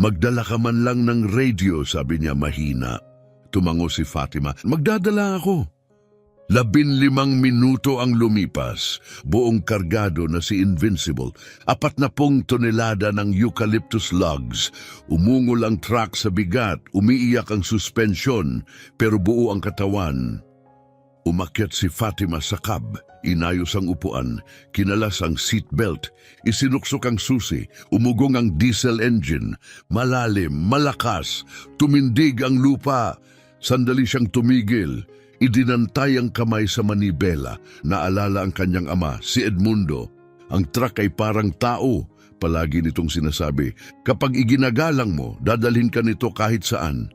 Magdala ka man lang ng radio, sabi niya mahina. Tumango si Fatima, magdadala ako. 15 minuto ang lumipas, buong kargado na si Invincible, 40 tonelada ng eucalyptus logs. Umungol ang truck sa bigat, umiiyak ang suspensyon, pero buo ang katawan. Umakyat si Fatima sa cab, inayos ang upuan, kinalas ang seatbelt, isinuksok ang susi, umugong ang diesel engine, malalim, malakas, tumindig ang lupa. Sandali siyang tumigil. Idinantay ang kamay sa manibela, naalala ang kanyang ama, si Edmundo. Ang truck ay parang tao, palagi nitong sinasabi. Kapag iginagalang mo, dadalhin ka nito kahit saan.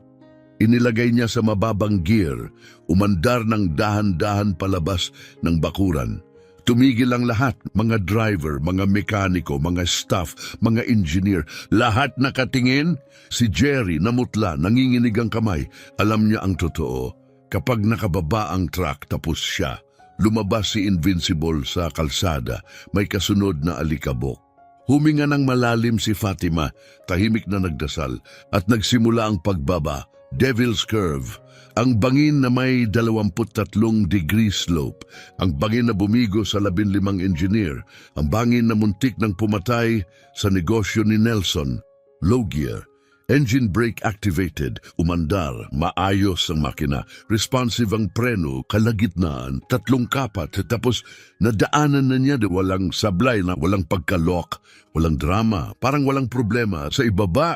Inilagay niya sa mababang gear, umandar ng dahan-dahan palabas ng bakuran. Tumigil ang lahat, mga driver, mga mekaniko, mga staff, mga engineer, lahat nakatingin. Si Jerry namutla, nanginginig ang kamay. Alam niya ang totoo. Kapag nakababa ang truck tapos siya, lumabas si Invincible sa kalsada, may kasunod na alikabok. Huminga ng malalim si Fatima, tahimik na nagdasal, at nagsimula ang pagbaba, Devil's Curve. Ang bangin na may 23 degree slope, ang bangin na bumigo sa 15 engineer, ang bangin na muntik ng pumatay sa negosyo ni Nelson, low gear, Engine brake activated, umandar, maayos ang makina, responsive ang preno, kalagitnaan, 3 kapat, tapos nadaanan na niya, walang sablay na walang pagkalok, walang drama, parang walang problema. Sa ibaba,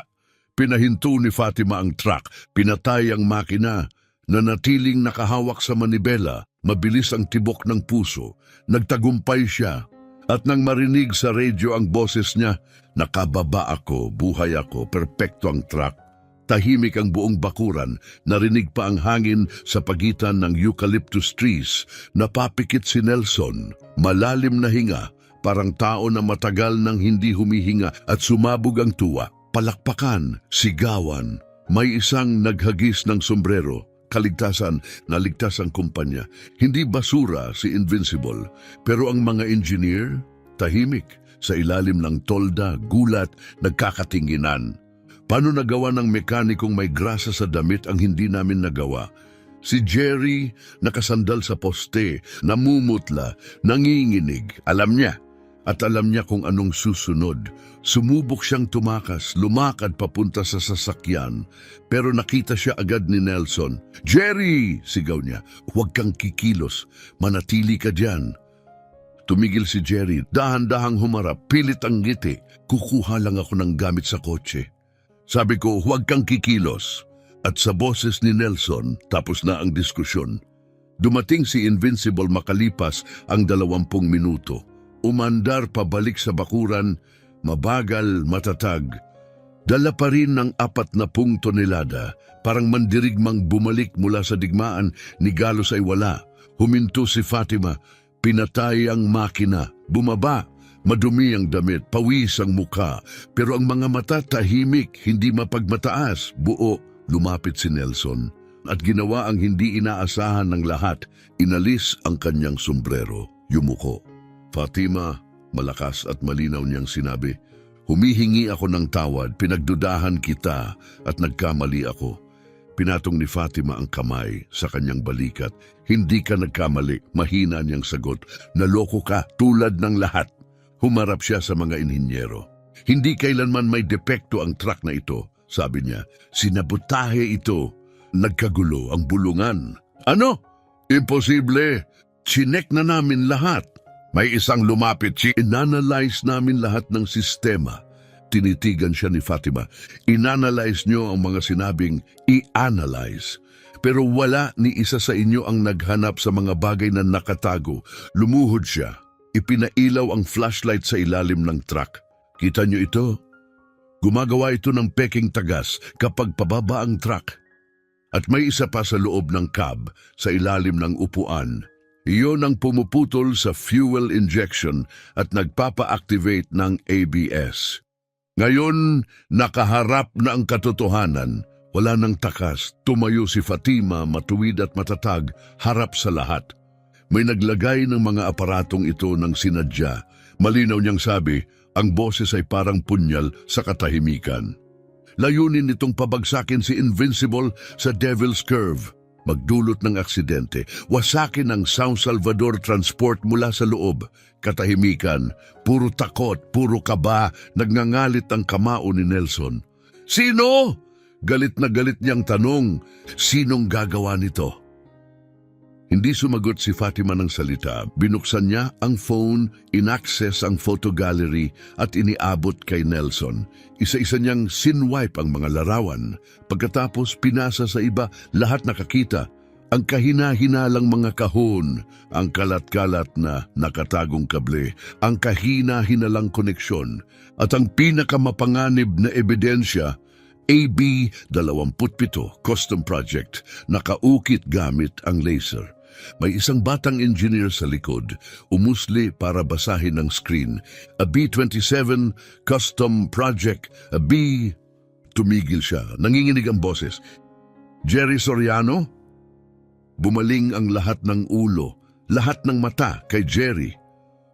pinahinto ni Fatima ang truck, pinatay ang makina, nanatiling nakahawak sa manibela, mabilis ang tibok ng puso, nagtagumpay siya. At nang marinig sa radyo ang boses niya, nakababa ako, buhay ako, perpekto ang truck. Tahimik ang buong bakuran, narinig pa ang hangin sa pagitan ng eucalyptus trees. Napapikit si Nelson, malalim na hinga, parang tao na matagal nang hindi humihinga at sumabog ang tuwa. Palakpakan, sigawan, may isang naghagis ng sombrero. Kaligtasan, naligtas ang kumpanya. Hindi basura si Invincible, pero ang mga engineer, tahimik, sa ilalim ng tolda, gulat, nagkakatinginan. Paano nagawa ng mekanikong may grasa sa damit ang hindi namin nagawa? Si Jerry, nakasandal sa poste, namumutla, nanginginig. Alam niya, at alam niya kung anong susunod. Sumubok siyang tumakas, lumakad papunta sa sasakyan, pero nakita siya agad ni Nelson. "Jerry!" sigaw niya, "Huwag kang kikilos, manatili ka dyan." Tumigil si Jerry, dahan-dahang humarap, pilit ang ngiti. "Kukuha lang ako ng gamit sa kotse." Sabi ko, "Huwag kang kikilos." At sa boses ni Nelson, tapos na ang diskusyon. Dumating si Invincible makalipas ang 20 minuto. Umandar pabalik sa bakuran, mabagal, matatag. Dala pa rin ng 40 tonelada, parang mandirigmang bumalik mula sa digmaan, ni Galos ay wala. Huminto si Fatima, pinatay ang makina, bumaba, madumi ang damit, pawis ang muka, pero ang mga mata tahimik, hindi mapagmataas, buo. Lumapit si Nelson at ginawa ang hindi inaasahan ng lahat, inalis ang kanyang sombrero, yumuko. "Fatima," malakas at malinaw niyang sinabi, "humihingi ako ng tawad, pinagdudahan kita at nagkamali ako." Pinatong ni Fatima ang kamay sa kanyang balikat. "Hindi ka nagkamali," mahina niyang sagot. "Naloko ka tulad ng lahat." Humarap siya sa mga inhinyero. "Hindi kailanman may depekto ang truck na ito," sabi niya. "Sinabotahe ito. Nagkagulo ang bulungan." "Ano? Imposible. Chinek na namin lahat." May isang lumapit, "Inanalyze namin lahat ng sistema." Tinitigan siya ni Fatima. "Inanalyze niyo ang mga sinabing i-analyze. Pero wala ni isa sa inyo ang naghanap sa mga bagay na nakatago." Lumuhod siya. Ipinailaw ang flashlight sa ilalim ng truck. "Kita niyo ito? Gumagawa ito ng peking tagas kapag pababa ang truck. At may isa pa sa loob ng cab, sa ilalim ng upuan. Iyon ang pumuputol sa fuel injection at nagpapa-activate ng ABS. Ngayon, nakaharap na ang katotohanan. Wala nang takas. Tumayo si Fatima, matuwid at matatag, harap sa lahat. May naglagay ng mga aparatong ito ng sinadya. Malinaw niyang sabi, ang boses ay parang punyal sa katahimikan. Layunin nitong pabagsakin si Invincible sa Devil's Curve. Magdulot ng aksidente, wasakin ang San Salvador Transport mula sa loob. Katahimikan, puro takot, puro kaba, nagngangalit ang kamao ni Nelson. "Sino?" Galit na galit niyang tanong, "Sinong gagawa nito?" Hindi sumagot si Fatima ng salita. Binuksan niya ang phone, inaccess ang photo gallery at iniabot kay Nelson. Isa-isa niyang sinwipe ang mga larawan. Pagkatapos pinasa sa iba, lahat nakakita. Ang kahina-hinalang mga kahon, ang kalat-kalat na nakatagong kable, ang kahina-hinalang koneksyon, at ang pinakamapanganib na ebidensya, AB-27 custom project, nakaukit gamit ang laser. May isang batang engineer sa likod, umusli para basahin ang screen. A B-27 custom project, a B... Tumigil siya, nanginginig ang boses. "Jerry Soriano?" Bumaling ang lahat ng ulo, lahat ng mata kay Jerry.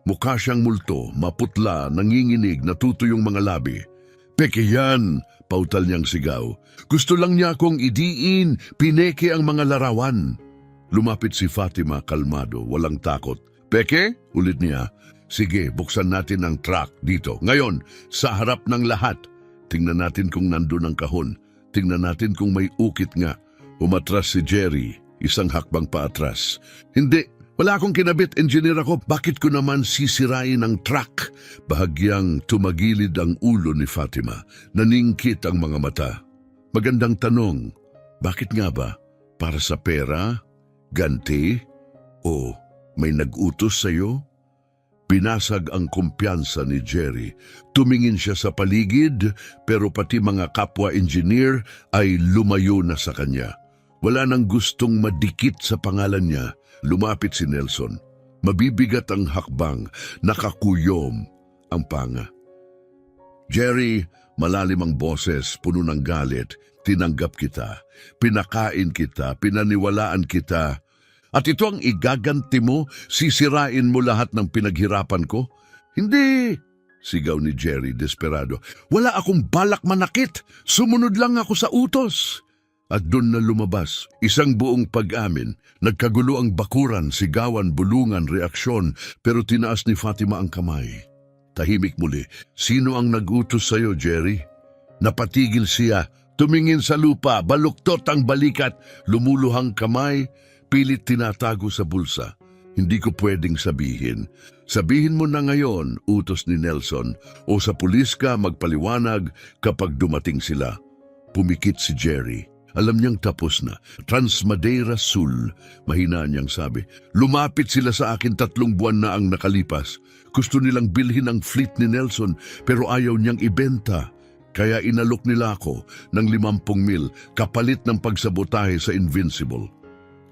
Mukha siyang multo, maputla, nanginginig, natutuyong mga labi. "Peke yan!" pautal niyang sigaw. "Gusto lang niya akong idiin, pineke ang mga larawan." Lumapit si Fatima, kalmado, walang takot. "Peke?" ulit niya. "Sige, buksan natin ang truck dito. Ngayon, sa harap ng lahat. Tingnan natin kung nandun ang kahon. Tingnan natin kung may ukit nga. Umatras si Jerry, isang hakbang paatras. Hindi, wala akong kinabit, engineer ako. Bakit ko naman sisirain ang truck? Bahagyang tumagilid ang ulo ni Fatima. Naningkit ang mga mata. Magandang tanong. Bakit nga ba? Para sa pera? Ganti? O may nag-utos sa'yo? Pinasag ang kumpiyansa ni Jerry. Tumingin siya sa paligid, pero pati mga kapwa-engineer ay lumayo na sa kanya. Wala nang gustong madikit sa pangalan niya. Lumapit si Nelson. Mabibigat ang hakbang, nakakuyom ang panga. Jerry, malalim ang boses, puno ng galit. Tinanggap kita, pinakain kita, pinaniwalaan kita. At ito ang igaganti mo, sisirain mo lahat ng pinaghirapan ko? Hindi, sigaw ni Jerry desperado. Wala akong balak manakit, sumunod lang ako sa utos. At doon na lumabas, isang buong pag-amin. Nagkagulo ang bakuran, sigawan, bulungan, reaksyon, pero tinaas ni Fatima ang kamay. Tahimik muli. Sino ang nag-utos sa'yo, Jerry? Napatigil siya, tumingin sa lupa, baluktot ang balikat, lumuluhang kamay, pilit tinatago sa bulsa. Hindi ko pwedeng sabihin. Sabihin mo na ngayon, utos ni Nelson, o sa pulis ka magpaliwanag kapag dumating sila. Pumikit si Jerry. Alam niyang tapos na. Transmadeira Sul, mahina niyang sabi. Lumapit sila sa akin 3 buwan na ang nakalipas. Gusto nilang bilhin ang fleet ni Nelson pero ayaw niyang ibenta. Kaya inalok nila ako ng 50,000 kapalit ng pagsabotahe sa Invincible.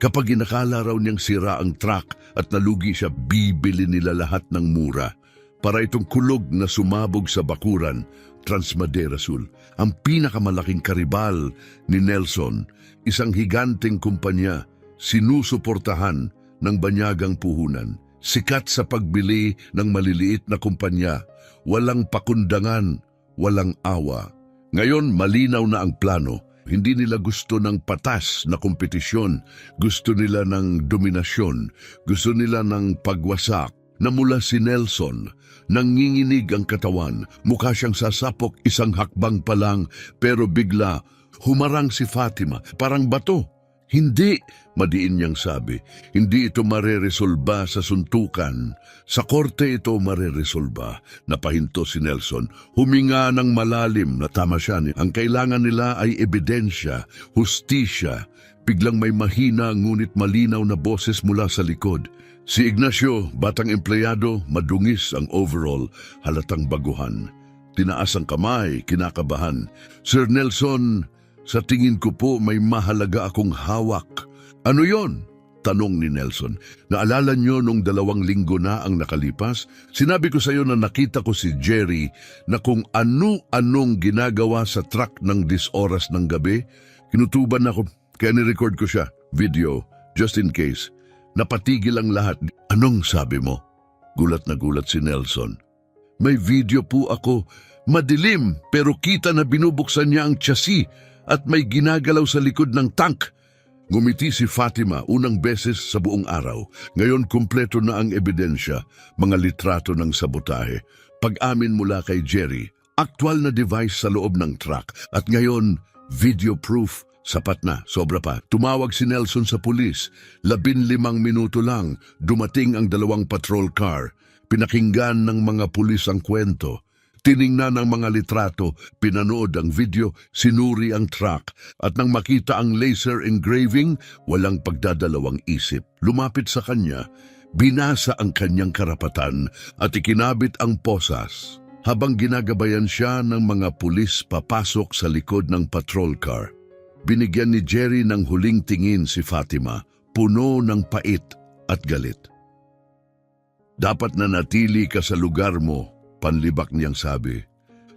Kapag inakala raw niyang sira ang truck at nalugi siya, bibili nila lahat ng mura. Para itong kulog na sumabog sa bakuran, Transmadeira Sul, ang pinakamalaking karibal ni Nelson, isang higanteng kumpanya, sinusuportahan ng banyagang puhunan. Sikat sa pagbili ng maliliit na kumpanya, walang pakundangan, walang awa. Ngayon malinaw na ang plano. Hindi nila gusto ng patas na kompetisyon, gusto nila ng dominasyon, gusto nila ng pagwasak. Namula si Nelson, nanginginig ang katawan, mukha siyang sasapok, isang hakbang pa lang, pero bigla humarang si Fatima, parang bato. Hindi, madiin niyang sabi, hindi ito mareresolba sa suntukan. Sa korte ito mareresolba. Napahinto si Nelson, huminga ng malalim na tama siya. Ang kailangan nila ay ebidensya, hustisya. Biglang may mahina ngunit malinaw na boses mula sa likod. Si Ignacio, batang empleyado, madungis ang overall, halatang baguhan. Tinaas ang kamay, kinakabahan. Sir Nelson, sa tingin ko po may mahalaga akong hawak. Ano yon? Tanong ni Nelson. Naalala nyo nung 2 linggo na ang nakalipas? Sinabi ko sa iyo na nakita ko si Jerry na kung ano-anong ginagawa sa truck ng 10 oras ng gabi. Kinutuban ako, kaya nirecord ko siya. Video, just in case. Napatigil ang lahat. Anong sabi mo? Gulat na gulat si Nelson. May video po ako. Madilim pero kita na binubuksan niya ang chassis at may ginagalaw sa likod ng tank. Ngumiti si Fatima unang beses sa buong araw. Ngayon kumpleto na ang ebidensya, mga litrato ng sabotahe. Pag-amin mula kay Jerry, aktual na device sa loob ng truck at ngayon video proof. Sapat na, sobra pa. Tumawag si Nelson sa pulis. 15 minuto lang, dumating ang 2 patrol car. Pinakinggan ng mga pulis ang kwento. Tiningnan ang mga litrato, pinanood ang video, sinuri ang truck. At nang makita ang laser engraving, walang pagdadalawang isip. Lumapit sa kanya, binasa ang kanyang karapatan at ikinabit ang posas. Habang ginagabayan siya ng mga pulis papasok sa likod ng patrol car. Binigyan ni Jerry ng huling tingin si Fatima, puno ng pait at galit. Dapat na natili ka sa lugar mo, panlibak niyang sabi.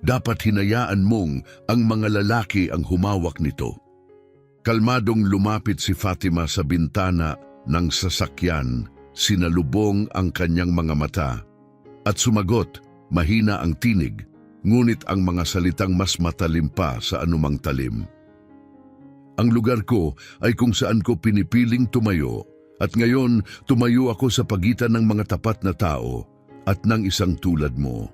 Dapat hinayaan mong ang mga lalaki ang humawak nito. Kalmadong lumapit si Fatima sa bintana ng sasakyan, sinalubong ang kanyang mga mata. At sumagot, mahina ang tinig, ngunit ang mga salitang mas matalim pa sa anumang talim. Ang lugar ko ay kung saan ko pinipiling tumayo at ngayon tumayo ako sa pagitan ng mga tapat na tao at ng isang tulad mo.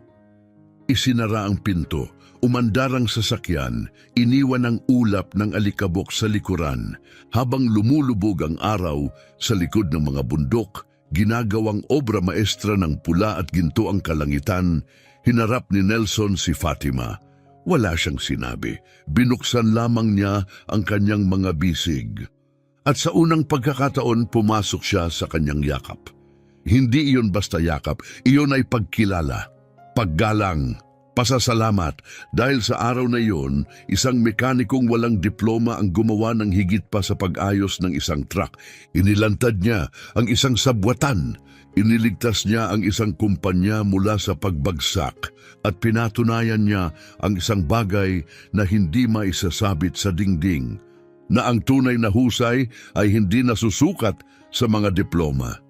Isinara ang pinto, Umandar ang sasakyan, iniwan ang ulap ng alikabok sa likuran habang lumulubog ang araw sa likod ng mga bundok, ginagawang obra maestra ng pula at ginto ang kalangitan. Hinarap ni Nelson si Fatima. Wala siyang sinabi. Binuksan lamang niya ang kanyang mga bisig. At sa unang pagkakataon, pumasok siya sa kanyang yakap. Hindi iyon basta yakap, iyon ay pagkilala, paggalang, pasasalamat. Dahil sa araw na iyon, isang mekanikong walang diploma ang gumawa ng higit pa sa pag-ayos ng isang truck. Inilantad niya ang isang sabwatan. Iniligtas niya ang isang kumpanya mula sa pagbagsak at pinatunayan niya ang isang bagay na hindi maisasabit sa dingding, na ang tunay na husay ay hindi nasusukat sa mga diploma.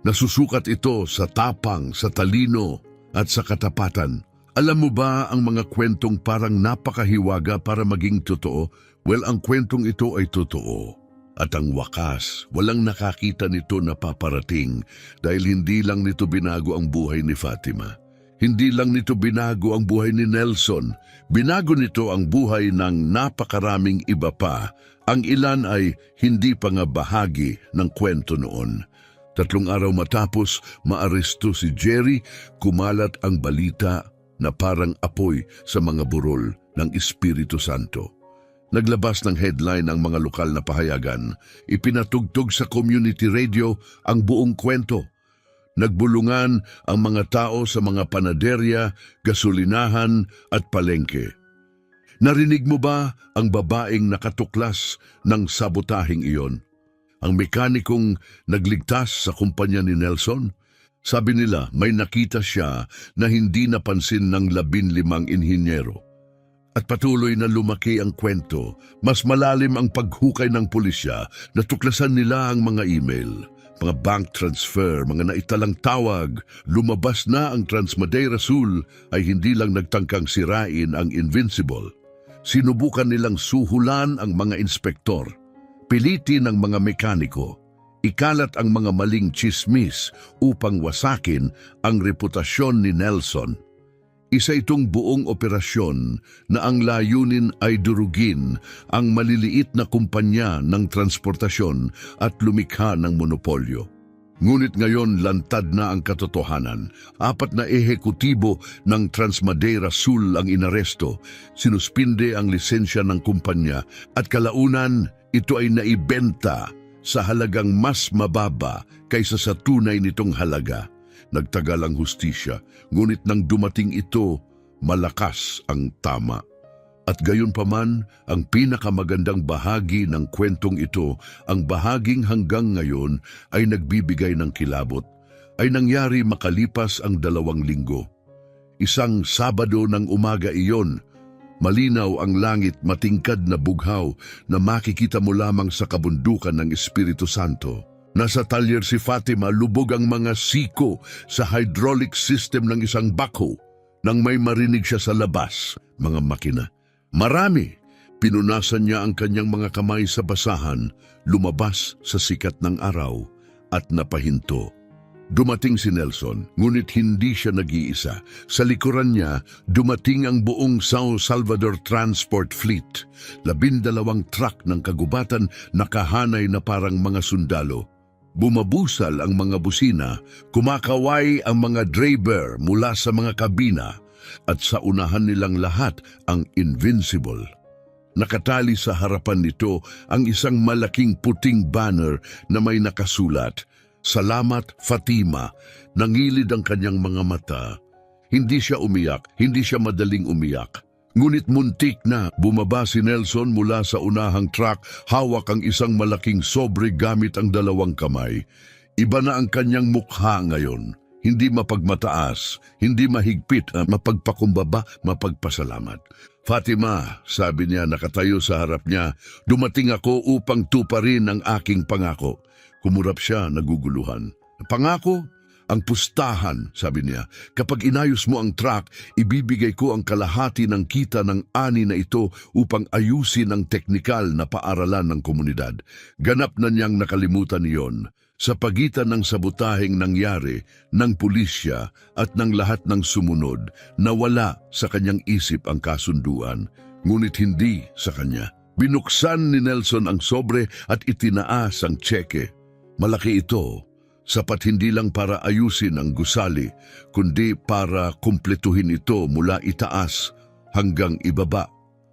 Nasusukat ito sa tapang, sa talino at sa katapatan. Alam mo ba ang mga kwentong parang napakahiwaga para maging totoo? Well, ang kwentong ito ay totoo. At ang wakas, walang nakakita nito na paparating dahil hindi lang nito binago ang buhay ni Fatima. Hindi lang nito binago ang buhay ni Nelson. Binago nito ang buhay ng napakaraming iba pa. Ang ilan ay hindi pa nga bahagi ng kwento noon. 3 araw matapos, maaresto si Jerry, kumalat ang balita na parang apoy sa mga burol ng Espiritu Santo. Naglabas ng headline ang mga lokal na pahayagan. Ipinatugtog sa community radio ang buong kwento. Nagbulungan ang mga tao sa mga panaderya, gasolinahan at palengke. Narinig mo ba ang babaeng nakatuklas ng sabotahing iyon? Ang mekanikong nagligtas sa kumpanya ni Nelson? Sabi nila may nakita siya na hindi napansin ng 15 inhinyero. At patuloy na lumaki ang kwento. Mas malalim ang paghukay ng pulisya. Natuklasan nila ang mga email, mga bank transfer, mga naitalang tawag. Lumabas na ang Transmadeira Sul ay hindi lang nagtangkang sirain ang Invincible. Sinubukan nilang suhulan ang mga inspektor, pilitin ang mga mekaniko, ikalat ang mga maling tsismis upang wasakin ang reputasyon ni Nelson. Isa itong buong operasyon na ang layunin ay durugin ang maliliit na kumpanya ng transportasyon at lumikha ng monopolyo. Ngunit ngayon lantad na ang katotohanan. 4 na ehekutibo ng Transmadeira Sul ang inaresto, sinuspinde ang lisensya ng kumpanya at kalaunan ito ay naibenta sa halagang mas mababa kaysa sa tunay nitong halaga. Nagtagal ang hustisya, ngunit nang dumating ito, malakas ang tama. At gayon paman, ang pinakamagandang bahagi ng kwentong ito, ang bahaging hanggang ngayon ay nagbibigay ng kilabot, ay nangyari makalipas ang 2 linggo. Isang Sabado ng umaga iyon, malinaw ang langit, matingkad na bughaw na makikita mo lamang sa kabundukan ng Espiritu Santo. Nasa talyer si Fatima, lubog ang mga siko sa hydraulic system ng isang backhoe nang may marinig siya sa labas, mga makina. Marami, pinunasan niya ang kanyang mga kamay sa basahan, lumabas sa sikat ng araw at napahinto. Dumating si Nelson, ngunit hindi siya nag-iisa. Sa likuran niya, dumating ang buong Sao Salvador Transport Fleet. 12 truck ng kagubatan nakahanay na parang mga sundalo. Bumabusal ang mga busina, kumakaway ang mga driver mula sa mga kabina, at sa unahan nilang lahat ang Invincible. Nakatali sa harapan nito ang isang malaking puting banner na may nakasulat, "Salamat Fatima." Nangilid ang kanyang mga mata. Hindi siya umiyak, hindi siya madaling umiyak. Ngunit muntik na bumaba si Nelson mula sa unahang truck, hawak ang isang malaking sobre gamit ang 2 kamay. Iba na ang kanyang mukha ngayon. Hindi mapagmataas, hindi mahigpit, mapagpakumbaba, mapagpasalamat. "Fatima," sabi niya nakatayo sa harap niya, "dumating ako upang tuparin ang aking pangako." Kumurap siya, naguguluhan. "Pangako? Ang pustahan, sabi niya, kapag inayos mo ang truck, ibibigay ko ang kalahati ng kita ng ani na ito upang ayusin ang teknikal na paaralan ng komunidad. Ganap na niyang nakalimutan iyon. Sa pagitan ng sabotaheng nangyari, ng pulisya at ng lahat ng sumunod, nawala sa kanyang isip ang kasunduan, ngunit hindi sa kanya. Binuksan ni Nelson ang sobre at itinaas ang tseke. Malaki ito. Sapat hindi lang para ayusin ang gusali, kundi para kumpletuhin ito mula itaas hanggang ibaba.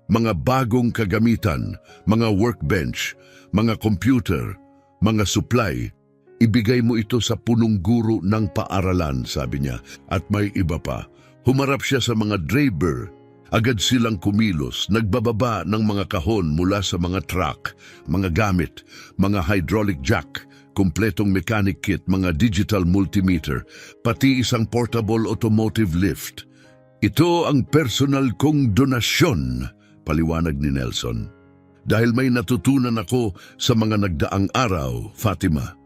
Mga bagong kagamitan, mga workbench, mga computer, mga supply, ibigay mo ito sa punong guro ng paaralan, sabi niya. At may iba pa. Humarap siya sa mga driver. Agad silang kumilos, nagbababa ng mga kahon mula sa mga truck, mga gamit, mga hydraulic jack, kumpletong mechanic kit, mga digital multimeter, pati isang portable automotive lift. Ito ang personal kong donasyon, paliwanag ni Nelson. Dahil may natutunan ako sa mga nagdaang araw, Fatima.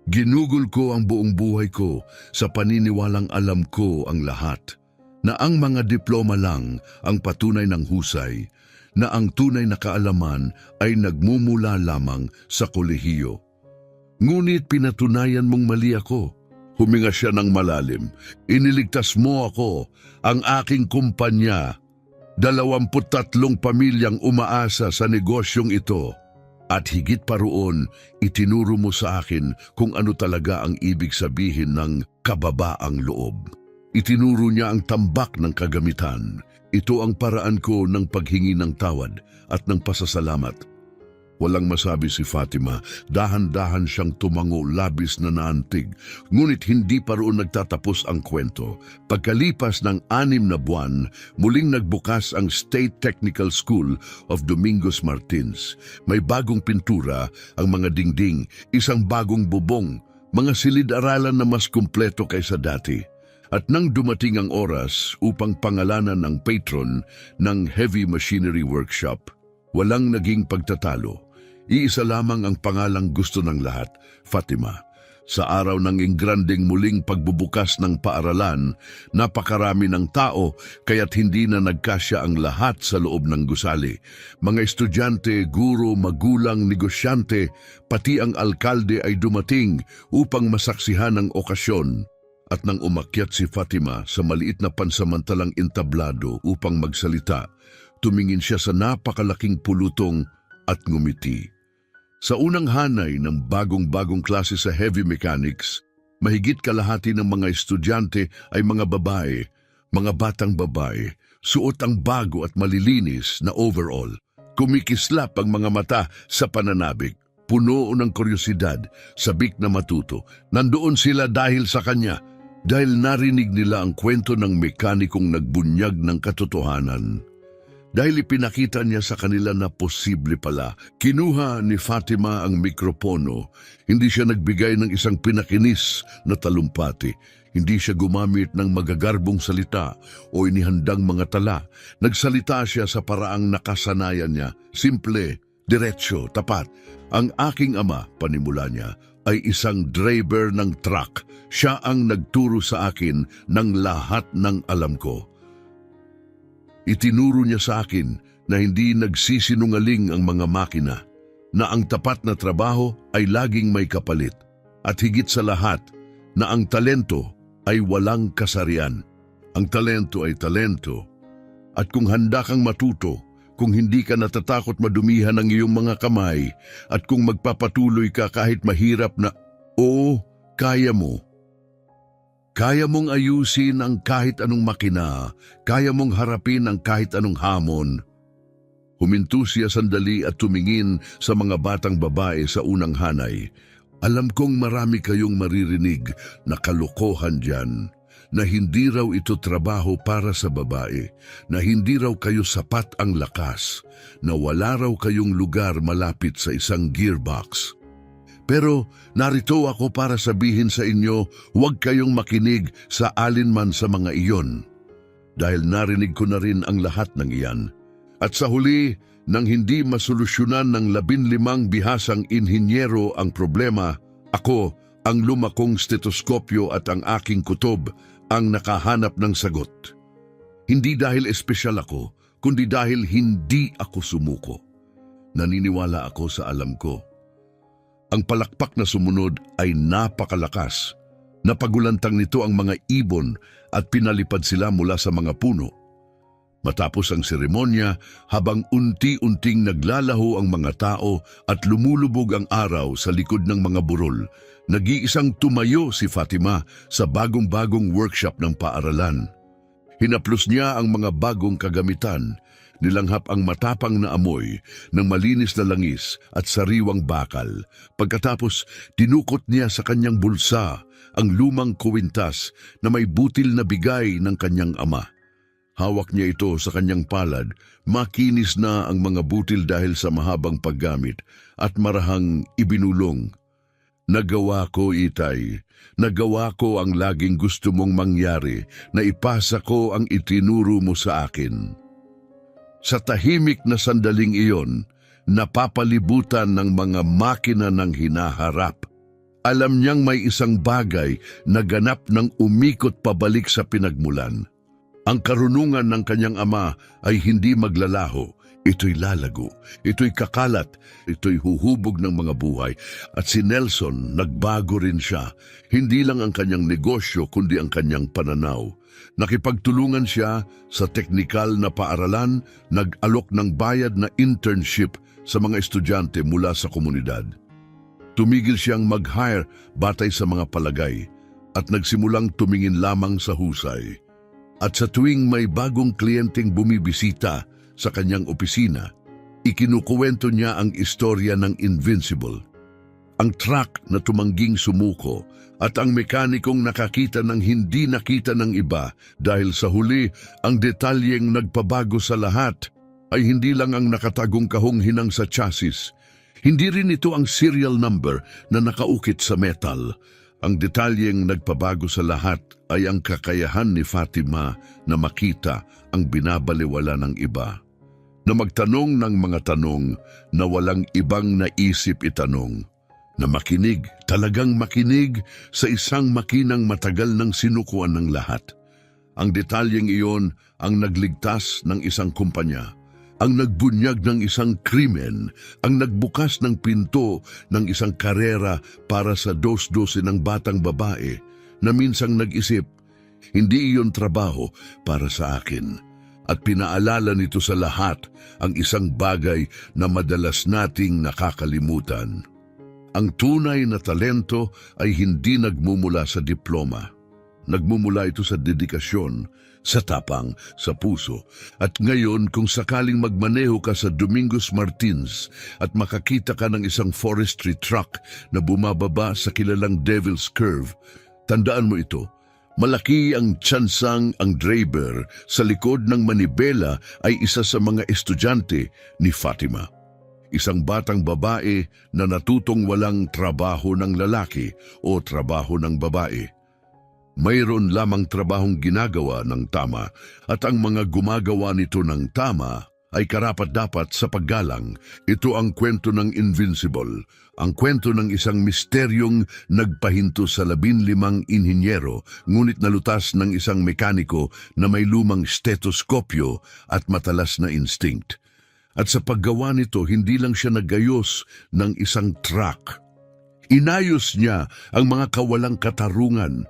Ginugol ko ang buong buhay ko sa paniniwalang alam ko ang lahat, na ang mga diploma lang ang patunay ng husay, na ang tunay na kaalaman ay nagmumula lamang sa kolehiyo. Ngunit pinatunayan mong mali ako. Huminga siya ng malalim. Iniligtas mo ako, ang aking kumpanya. 23 pamilyang umaasa sa negosyong ito. At higit pa roon, itinuro mo sa akin kung ano talaga ang ibig sabihin ng kababaang loob. Itinuro niya ang tambak ng kagamitan. Ito ang paraan ko ng paghingi ng tawad at ng pasasalamat. Walang masabi si Fatima, dahan-dahan siyang tumango, labis na naantig. Ngunit hindi pa roon nagtatapos ang kwento. Pagkalipas ng 6 na buwan, muling nagbukas ang State Technical School of Domingos Martins. May bagong pintura, ang mga dingding, isang bagong bubong, mga silid-aralan na mas kumpleto kaysa dati. At nang dumating ang oras upang pangalanan ng patron ng Heavy Machinery Workshop, walang naging pagtatalo. Iisa lamang ang pangalang gusto ng lahat, Fatima. Sa araw ng ingranding muling pagbubukas ng paaralan, napakarami ng tao kaya't hindi na nagkasya ang lahat sa loob ng gusali. Mga estudyante, guro, magulang, negosyante, pati ang alkalde ay dumating upang masaksihan ang okasyon. At nang umakyat si Fatima sa maliit na pansamantalang entablado upang magsalita, tumingin siya sa napakalaking pulutong at ngumiti. Sa unang hanay ng bagong-bagong klase sa heavy mechanics, mahigit kalahati ng mga estudyante ay mga babae, mga batang babae, suot ang bago at malilinis na overall. Kumikislap ang mga mata sa pananabik, puno ng kuryosidad, sabik na matuto. Nandoon sila dahil sa kanya, dahil narinig nila ang kwento ng mekanikong nagbunyag ng katotohanan. Dahil ipinakita niya sa kanila na posible pala, kinuha ni Fatima ang mikropono. Hindi siya nagbigay ng isang pinakinis na talumpati. Hindi siya gumamit ng magagarbong salita o inihandang mga tala. Nagsalita siya sa paraang nakasanayan niya. Simple, diretsyo, tapat. Ang aking ama, panimula niya, ay isang driver ng truck. Siya ang nagturo sa akin ng lahat ng alam ko. Itinuro niya sa akin na hindi nagsisinungaling ang mga makina, na ang tapat na trabaho ay laging may kapalit, at higit sa lahat, na ang talento ay walang kasarian. Ang talento ay talento, at kung handa kang matuto, kung hindi ka natatakot madumihan ng iyong mga kamay, at kung magpapatuloy ka kahit mahirap na, oo, kaya mo. Kaya mong ayusin ang kahit anong makina, kaya mong harapin ang kahit anong hamon. Huminto siya sandali at tumingin sa mga batang babae sa unang hanay. Alam kong marami kayong maririnig na kalokohan dyan, na hindi raw ito trabaho para sa babae, na hindi raw kayo sapat ang lakas, na wala raw kayong lugar malapit sa isang gearbox. Pero narito ako para sabihin sa inyo, huwag kayong makinig sa alinman sa mga iyon. Dahil narinig ko na rin ang lahat ng iyan. At sa huli, nang hindi masolusyonan ng 15 bihasang inhinyero ang problema, ako Ang lumakong stetoskopyo at ang aking kutob ang nakahanap ng sagot. Hindi dahil espesyal ako, kundi dahil hindi ako sumuko. Naniniwala ako sa alam ko. Ang palakpak na sumunod ay napakalakas. Napagulantang nito ang mga ibon at pinalipad sila mula sa mga puno. Matapos ang seremonya, habang unti-unting naglalaho ang mga tao at lumulubog ang araw sa likod ng mga burol, nag-iisang tumayo si Fatima sa bagong-bagong workshop ng paaralan. Hinaplos niya ang mga bagong kagamitan, nilanghap ang matapang na amoy ng malinis na langis at sariwang bakal. Pagkatapos, dinukot niya sa kanyang bulsa ang lumang kuwintas na may butil na bigay ng kanyang ama. Hawak niya ito sa kanyang palad, makinis na ang mga butil dahil sa mahabang paggamit at marahang ibinulong. Nagawa ko, Itay. Nagawa ko ang laging gusto mong mangyari, na ipasa ko ang itinuro mo sa akin. Sa tahimik na sandaling iyon, napapalibutan ng mga makina ng hinaharap. Alam niyang may isang bagay na ganap ng umikot pabalik sa pinagmulan. Ang karunungan ng kanyang ama ay hindi maglalaho. Ito'y lalago, ito'y kakalat, ito'y huhubog ng mga buhay. At si Nelson, nagbago rin siya. Hindi lang ang kanyang negosyo, kundi ang kanyang pananaw. Nakipagtulungan siya sa teknikal na paaralan, nag-alok ng bayad na internship sa mga estudyante mula sa komunidad. Tumigil siyang mag-hire batay sa mga palagay at nagsimulang tumingin lamang sa husay. At sa tuwing may bagong kliyenteng bumibisita sa kanyang opisina, ikinukuwento niya ang istorya ng Invincible. Ang truck na tumangging sumuko at ang mekanikong nakakita ng hindi nakita ng iba dahil sa huli ang detalyeng nagpabago sa lahat ay hindi lang ang nakatagong kahong hinang sa chassis. Hindi rin ito ang serial number na nakaukit sa metal. Ang detalyeng nagpabago sa lahat ay ang kakayahan ni Fatima na makita ang binabaliwala ng iba. Na magtanong ng mga tanong na walang ibang naisip itanong. Na makinig, talagang makinig sa isang makinang matagal nang sinukuan ng lahat. Ang detalyeng iyon ang nagligtas ng isang kumpanya. Ang nagbunyag ng isang krimen, ang nagbukas ng pinto ng isang karera para sa dos-dose ng batang babae na minsang nag-isip, hindi iyon trabaho para sa akin. At pinaalala nito sa lahat ang isang bagay na madalas nating nakakalimutan. Ang tunay na talento ay hindi nagmumula sa diploma. Nagmumula ito sa dedikasyon, sa tapang, sa puso. At ngayon, kung sakaling magmaneho ka sa Domingos Martins at makakita ka ng isang forestry truck na bumababa sa kilalang Devil's Curve, tandaan mo ito. Malaki ang tsansang ang driver sa likod ng manibela ay isa sa mga estudyante ni Fatima. Isang batang babae na natutong walang trabaho ng lalaki o trabaho ng babae. Mayroon lamang trabahong ginagawa ng tama at ang mga gumagawa nito ng tama ay karapat-dapat sa paggalang. Ito ang kwento ng Invincible, ang kwento ng isang misteryong nagpahinto sa 15 inhinyero ngunit nalutas ng isang mekaniko na may lumang stetoskopyo at matalas na instinct. At sa paggawa nito, hindi lang siya nagayos ng isang truck. Inayos niya ang mga kawalang katarungan.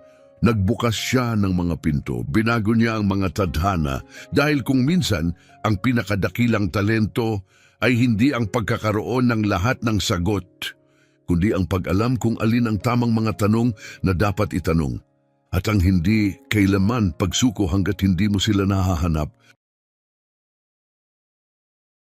Nagbukas siya ng mga pinto, binago niya ang mga tadhana dahil kung minsan ang pinakadakilang talento ay hindi ang pagkakaroon ng lahat ng sagot, kundi ang pag-alam kung alin ang tamang mga tanong na dapat itanong. At ang hindi kailaman pagsuko hanggat hindi mo sila nahahanap,